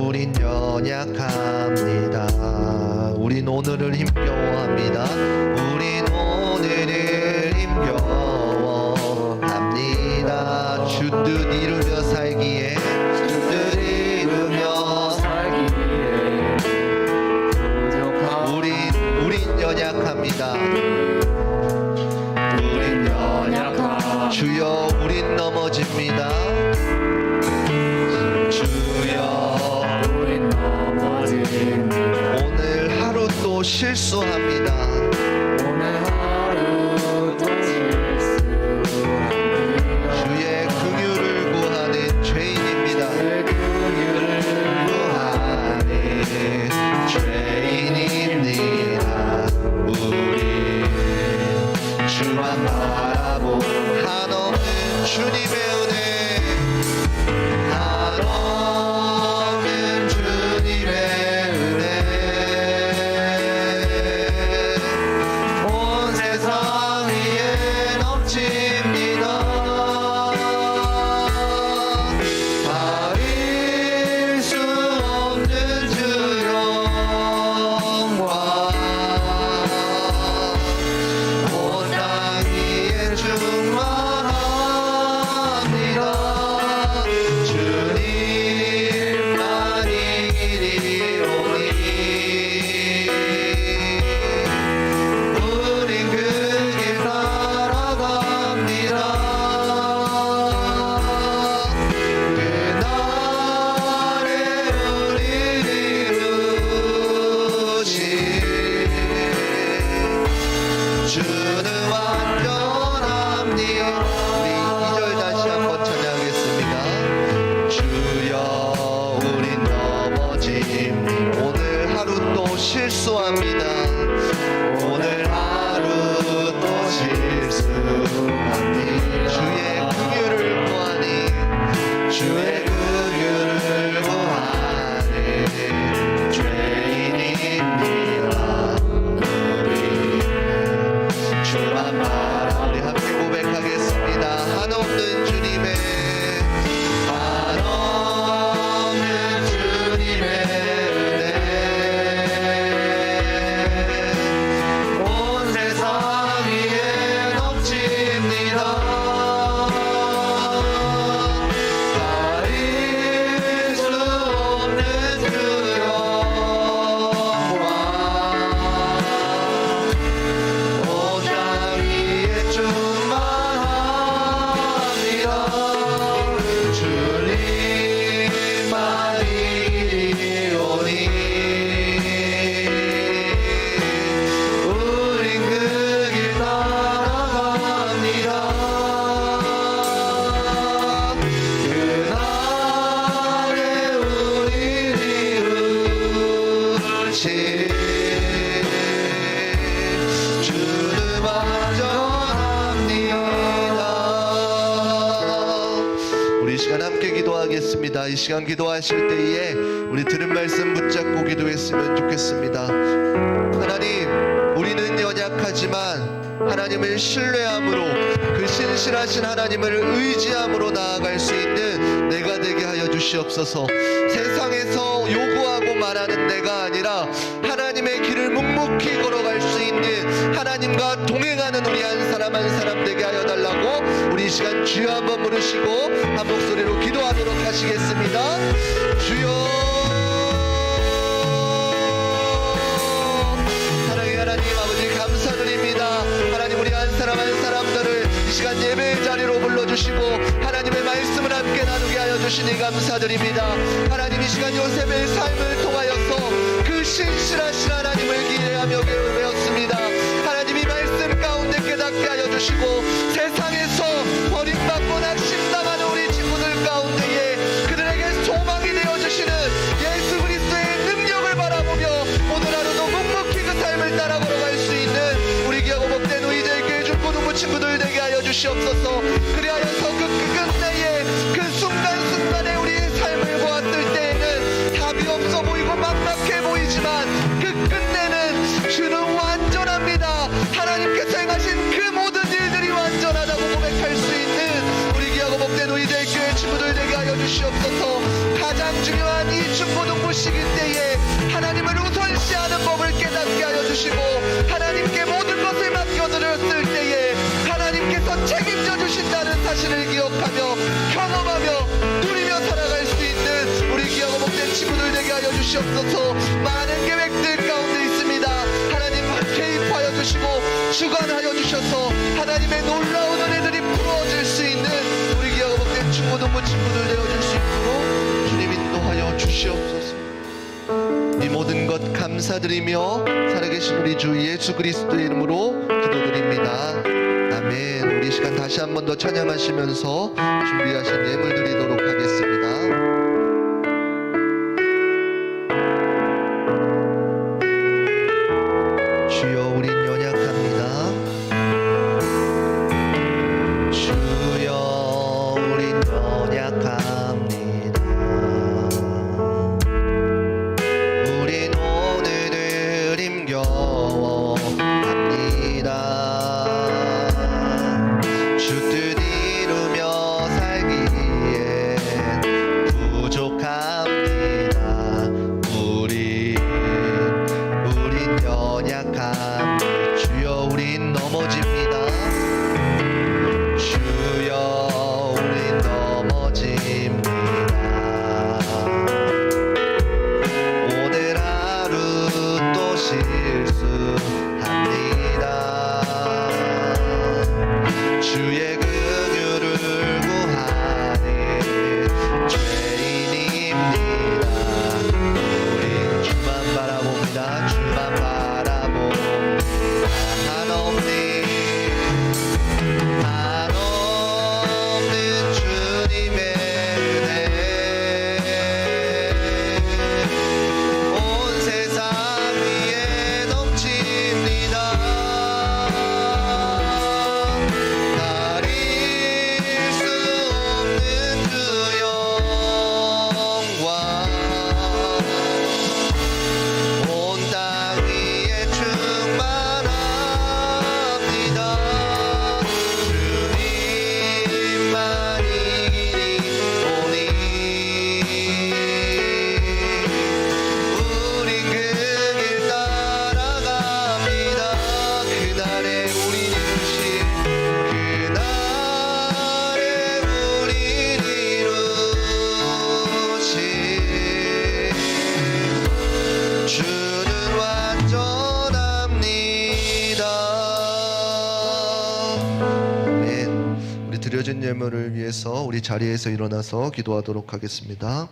우린 연약합니다. 우린 오늘을 힘겨워합니다. 우린 오늘을 힘겨워합니다. 주 뜻 이루며 살기에, 주 뜻 이루며 살기에 우린 연약합니다. 우린 연약합니다. 주여 우린 넘어집니다. 주여 우린 넘어집니다. 오늘 하루 또 실수합니다. 오늘 하루 또 실수합니다. 주의 긍휼을 구하는 죄인입니다. 긍휼을 구하는 죄인입니다. 우리 주만 바라보 한없는 주님의 은혜, 한없는 주님의 은혜, 온 세상 위에 넘칩니다. 가릴 수 없는 주 영광, 온 땅 위에 충만합니다. 주님만이 이리오니 우린 그 길 따라갑니다. 그날에 우리를 이루신 주는 완전합니다. 우리 2절 다시 한번 찬양하겠습니다. 주여 우린 넘어짐, 오늘 하루 또 실수합니다. 오늘 하루 또 실수합니다. 주의 긍휼을 구하니, 주의 긍휼을 원하겠습니다. 이 시간 기도하실 때에 우리 들은 말씀 붙잡고 기도했으면 좋겠습니다. 하나님, 우리는 연약하지만 하나님을 신뢰함으로, 그 신실하신 하나님을 의지함으로 나아갈 수 있는 내가 되게 하여 주시옵소서. 세상에서 요구하고 말하는 내가 아니라 하나님의 길을 묵묵히 걸어갈 수 있는, 하나님과 동행하는 우리 한 사람 한 사람 되게 하여 달라고 우리 이 시간 주여 한번 부르시고 한 목소리로 기도하도록 하시겠습니다. 주여. 하나님 아버지 감사드립니다. 하나님, 우리 한 사람 한 사람들을 이 시간 예배의 자리로 불러주시고 하나님의 말씀을 함께 나누게 하여 주시니 감사드립니다. 하나님, 이 시간 요셉의 삶을 통하여서 그 신실하신 하나님을 기대하며 배웠습니다. 하나님, 이 말씀 가운데 깨닫게 하여 주시고 세상에서 버림받고 낙심당하는 우리 친구들 가운데에 그들에게 소망이 되어주시는 예수 그리스도의 능력을 바라보며 오늘 하루도 묵묵히 그 삶을 따라 걸어갈 수 있는 우리 기하고 복된 의제교회 중고등부 친구들 되게 하여 주시옵소서. 그리하여서 그 끝내에 그 순간순간에 우리의 삶을 보았을 때에는 답이 없어 보이고 막막해 보이지만 그 끝내는 주는 완전합니다. 하나님께서 행하신 그 모든 일들이 완전하다고 고백할 수 있는 우리 기하고 복된 의제교회 친구들 되게 하여 주시옵소서. 가장 중요한 이 중고등부 시기 때에 하나님을 우선시하는 법을 깨닫게 하여 주시고 하나님께 모든 것을 맡겨드렸을 때에 하나님께서 책임져 주신다는 사실을 기억하며 경험하며 누리며 살아갈 수 있는 우리 귀하고 복된 친구들 되게 하여 주시옵소서. 많은 계획들 가운데 있습니다. 하나님 개입하여 주시고 주관하여 주셔서 하나님의 놀라운 은혜들이 부어질 수 있는 우리 귀하고 복된 중고등부 친구들 되어줄 수 있도록 주님 인도하여 주시옵소서. 이 모든 것 감사드리며 살아계신 우리 주 예수 그리스도의 이름으로 기도드립니다. 아멘. 우리 이 시간 다시 한 번 더 찬양하시면서 준비하신 예물 드리도록 하겠습니다. 주여, 우린 연약합니다. 주여, 우린 연약합니다. 우린 오늘을 힘겨워합니다. 주 뜻 이루며 살기에 부족합니다. 우린 연약합니다. 주여, 우린 넘어집니다. 주여, 우린 넘어집니다. 오늘 하루 또 실수합니다. 주의 긍휼을 구하는 죄인입니다. 우린 주만 바라봅니다. 주만 바라봅니다. 한없는 주님의 은혜 온 세상 위에 넘칩니다. 가릴 수 없는 그 영광 온 땅 위에 충만합니다. 주님만이 오니 우린 그 길 따라갑니다. 그날에 우린 이루신 그날에 우린 이루신 주는 완전합니다. 아멘. 우리 드려진 예물을 위해서 우리 자리에서 일어나서 기도하도록 하겠습니다.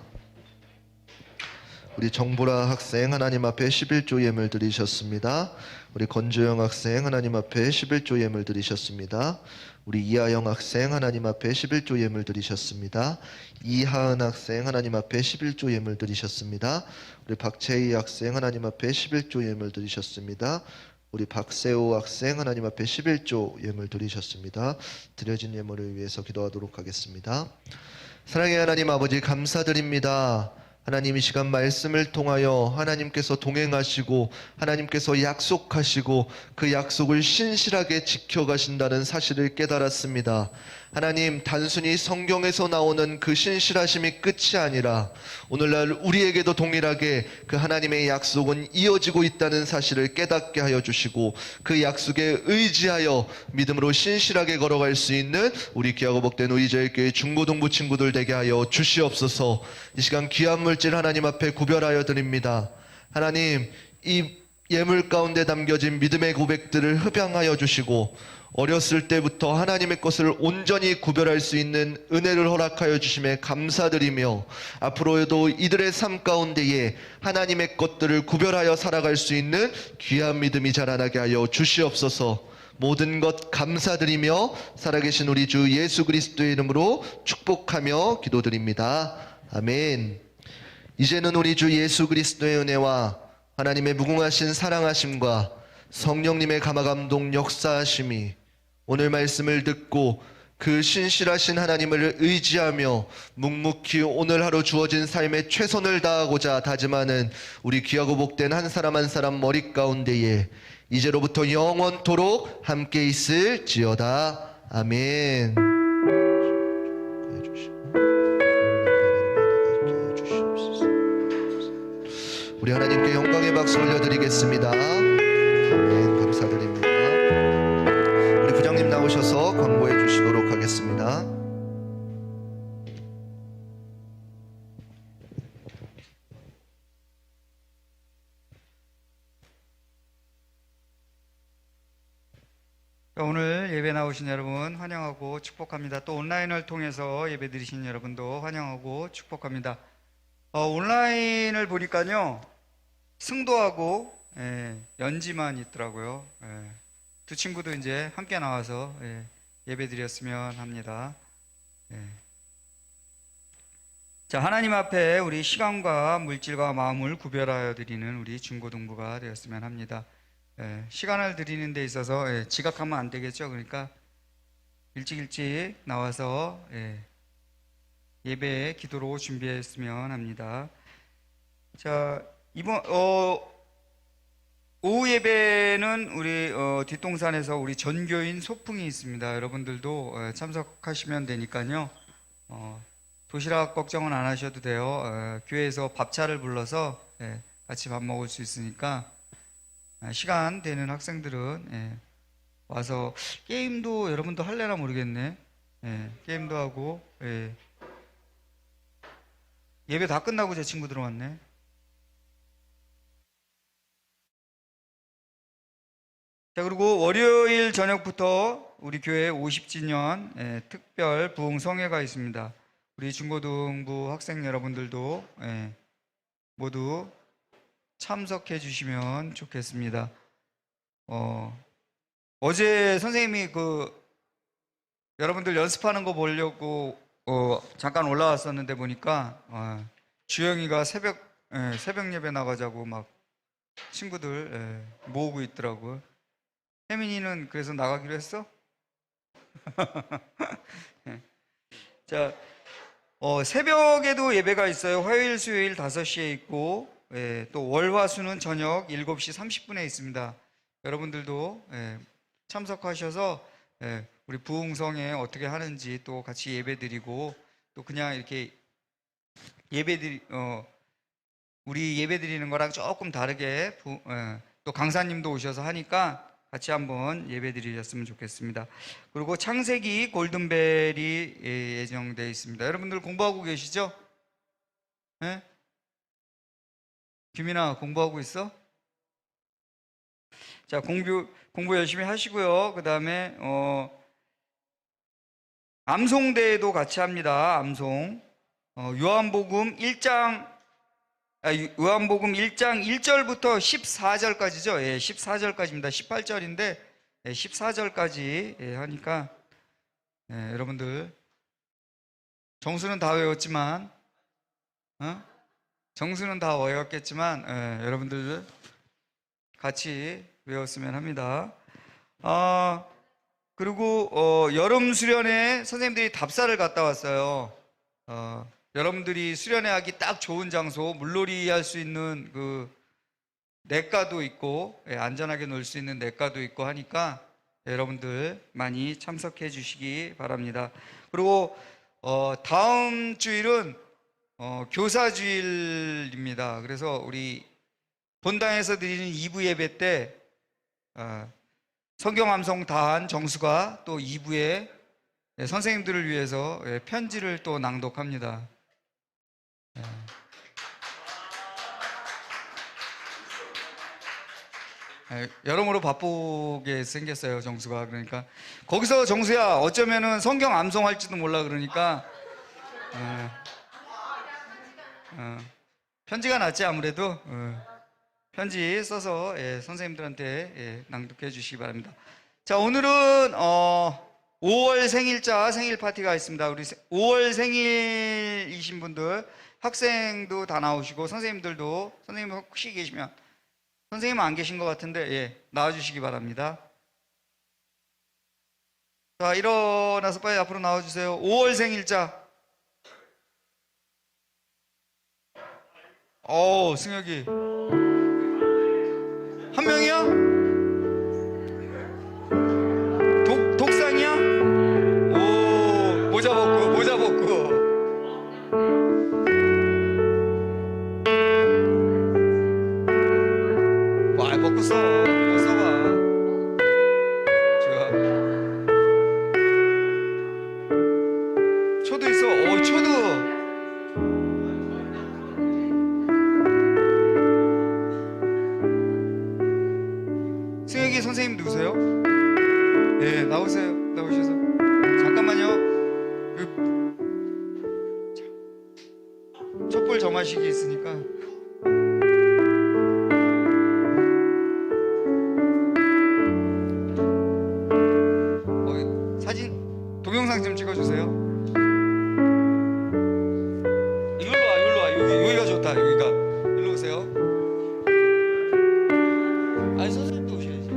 우리 정보라 학생 하나님 앞에 11조 예물 드리셨습니다. 우리 건조영 학생 하나님 앞에 11조 예물 드리셨습니다. 우리 이하영 학생 하나님 앞에 11조 예물 드리셨습니다. 이하은 학생 하나님 앞에 11조 예물 드리셨습니다. 우리 박채희 학생 하나님 앞에 11조 예물 드리셨습니다. 우리 박세호 학생 하나님 앞에 11조 예물 드리셨습니다. 드려진 예물을 위해서 기도하도록 하겠습니다. 사랑의 하나님 아버지 감사드립니다. 하나님 이 시간 말씀을 통하여 하나님께서 동행하시고 하나님께서 약속하시고 그 약속을 신실하게 지켜가신다는 사실을 깨달았습니다. 하나님, 단순히 성경에서 나오는 그 신실하심이 끝이 아니라 오늘날 우리에게도 동일하게 그 하나님의 약속은 이어지고 있다는 사실을 깨닫게 하여 주시고 그 약속에 의지하여 믿음으로 신실하게 걸어갈 수 있는 우리 귀하고 복된 의자의교회 중고등부 친구들 되게 하여 주시옵소서. 이 시간 귀한 물질 하나님 앞에 구별하여 드립니다. 하나님, 이 예물 가운데 담겨진 믿음의 고백들을 흡양하여 주시고 어렸을 때부터 하나님의 것을 온전히 구별할 수 있는 은혜를 허락하여 주심에 감사드리며 앞으로도 이들의 삶 가운데에 하나님의 것들을 구별하여 살아갈 수 있는 귀한 믿음이 자라나게 하여 주시옵소서. 모든 것 감사드리며 살아계신 우리 주 예수 그리스도의 이름으로 축복하며 기도드립니다. 아멘. 이제는 우리 주 예수 그리스도의 은혜와 하나님의 무궁하신 사랑하심과 성령님의 감화감동 역사하심이 오늘 말씀을 듣고 그 신실하신 하나님을 의지하며 묵묵히 오늘 하루 주어진 삶에 최선을 다하고자 다짐하는 우리 귀하고 복된 한 사람 한 사람 머리 가운데에 이제로부터 영원토록 함께 있을지어다. 아멘. 우리 하나님께 영광의 박수 올려드리겠습니다. 아멘. 감사드립니다. 우리 부장님 나오셔서 광고해 주시도록 하겠습니다. 오늘 예배 나오신 여러분 환영하고 축복합니다. 또 온라인을 통해서 예배 드리신 여러분도 환영하고 축복합니다. 온라인을 보니까요, 승도하고 연지만 있더라고요. 두 친구도 이제 함께 나와서 예배 드렸으면 합니다. 자, 하나님 앞에 우리 시간과 물질과 마음을 구별하여 드리는 우리 중고등부가 되었으면 합니다. 시간을 드리는 데 있어서 지각하면 안 되겠죠. 그러니까 일찍 나와서 예배 기도로 준비했으면 합니다. 자, 이번 오후 예배는 우리 뒷동산에서 우리 전교인 소풍이 있습니다. 여러분들도 참석하시면 되니까요. 도시락 걱정은 안 하셔도 돼요. 교회에서 밥차를 불러서 같이 밥 먹을 수 있으니까 시간 되는 학생들은 와서 게임도 여러분도 할래나 모르겠네. 게임도 하고 예배 다 끝나고 제 친구 들어왔네. 자, 그리고 월요일 저녁부터 우리 교회 50주년 특별 부흥성회가 있습니다. 우리 중고등부 학생 여러분들도 모두 참석해 주시면 좋겠습니다. 어제 선생님이 여러분들 연습하는 거 보려고 잠깐 올라왔었는데 보니까 주영이가 새벽 예배 나가자고 막 친구들 모으고 있더라고요. 혜민이는 그래서 나가기로 했어? 자, 새벽에도 예배가 있어요. 화요일, 수요일 5시에 있고 또 월화수는 저녁 7시 30분에 있습니다. 여러분들도 참석하셔서 우리 부흥성에 어떻게 하는지 또 같이 예배드리고 또 그냥 이렇게 우리 예배드리는 거랑 조금 다르게 또 강사님도 오셔서 하니까 같이 한번 예배드리셨으면 좋겠습니다. 그리고 창세기 골든벨이 예정되어 있습니다. 여러분들 공부하고 계시죠? 네? 규민아, 공부하고 있어? 자, 공부 열심히 하시고요. 그 다음에 암송대회도 같이 합니다. 암송. 요한복음 1장 1절부터 14절까지죠. 14절까지입니다. 18절인데 14절까지 하니까 여러분들 정수는 다 외웠지만 여러분들 같이 외웠으면 합니다. 그리고 여름 수련회 선생님들이 답사를 갔다 왔어요. 여러분들이 수련회 하기 딱 좋은 장소, 물놀이 할 수 있는 그 냇가도 있고, 예, 안전하게 놀 수 있는 냇가도 있고 하니까 여러분들 많이 참석해 주시기 바랍니다. 그리고 다음 주일은 교사주일입니다. 그래서 우리 본당에서 드리는 2부 예배 때 성경 암송 다한 정수가 또 2부에 선생님들을 위해서 편지를 또 낭독합니다. 여러모로 바쁘게 생겼어요, 정수가. 그러니까 거기서 정수야 어쩌면은 성경 암송할지도 몰라. 그러니까 편지가 낫지 아무래도. 편지 써서 선생님들한테 낭독해 주시기 바랍니다. 자, 오늘은 5월 생일자 생일 파티가 있습니다. 우리 5월 생일이신 분들, 학생도 다 나오시고 선생님들도, 선생님 혹시 계시면, 선생님은 안 계신 것 같은데 나와주시기 바랍니다. 자, 일어나서 빨리 앞으로 나와주세요. 5월 생일자. 승혁이 한 명이야? 독상이야? 오, 모자 벗고. 와, 벗고 써. 벗고 써봐. 좋아. 초도 있어. 초도. 승혁이 선생님 누구세요? 네, 나오세요. 나오셔서. 잠깐만요. 촛불 점화식이 있으니까. 사진, 동영상 좀 찍어주세요. 이걸로 와. 여기가 좋다. 여기가. 일로 오세요. 아니, 선생님도 오셔야지.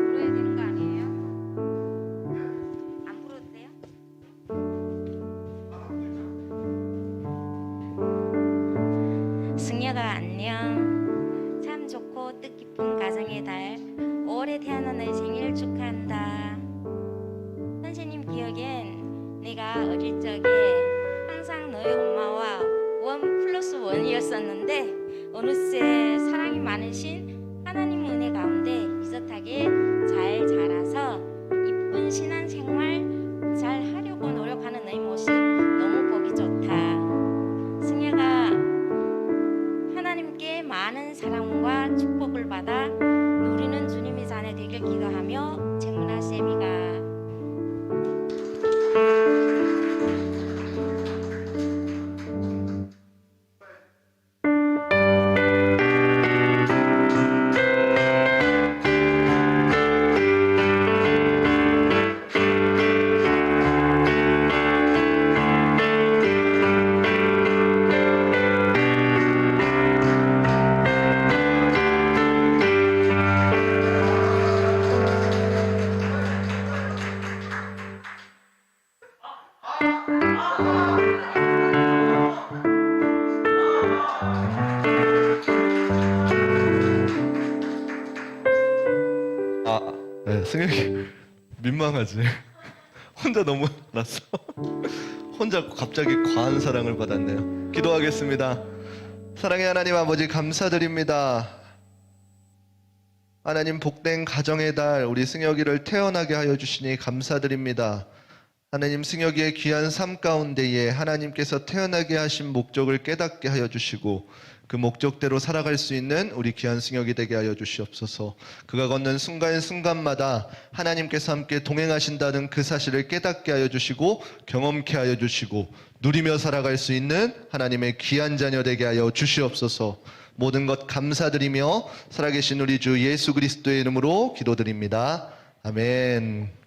불어야 되는 거 아니에요? 안 불어도 돼요? 승려가 안녕. 참 좋고 뜻깊은 가정의 달, 5월에 태어난 너의 생일 축하한다. 선생님 기억엔 내가 어릴 적에 항상 너의 엄마와 1+1이었었는데 어느새 사랑이 많으신 하나님 은혜 가운데 비슷하게 잘 자라서 이쁜 신앙생활 잘 하려고 노력하는 너의 모습 너무 보기 좋다. 승혜가 하나님께 많은 사랑과 축복을 받아 누리는 주님의 자녀 되길 기도하며 정문아 쌤이가 승혁이 민망하지. 혼자 너무 알았어. 혼자 갑자기 과한 사랑을 받았네요. 기도하겠습니다. 사랑의 하나님 아버지, 감사드립니다. 하나님, 복된 가정의 달 우리 승혁이를 태어나게 하여 주시니 감사드립니다. 하나님, 승혁이의 귀한 삶 가운데에 하나님께서 태어나게 하신 목적을 깨닫게 하여 주시고 그 목적대로 살아갈 수 있는 우리 귀한 승혁이 되게 하여 주시옵소서. 그가 걷는 순간순간마다 하나님께서 함께 동행하신다는 그 사실을 깨닫게 하여 주시고 경험케 하여 주시고 누리며 살아갈 수 있는 하나님의 귀한 자녀 되게 하여 주시옵소서. 모든 것 감사드리며 살아계신 우리 주 예수 그리스도의 이름으로 기도드립니다. 아멘.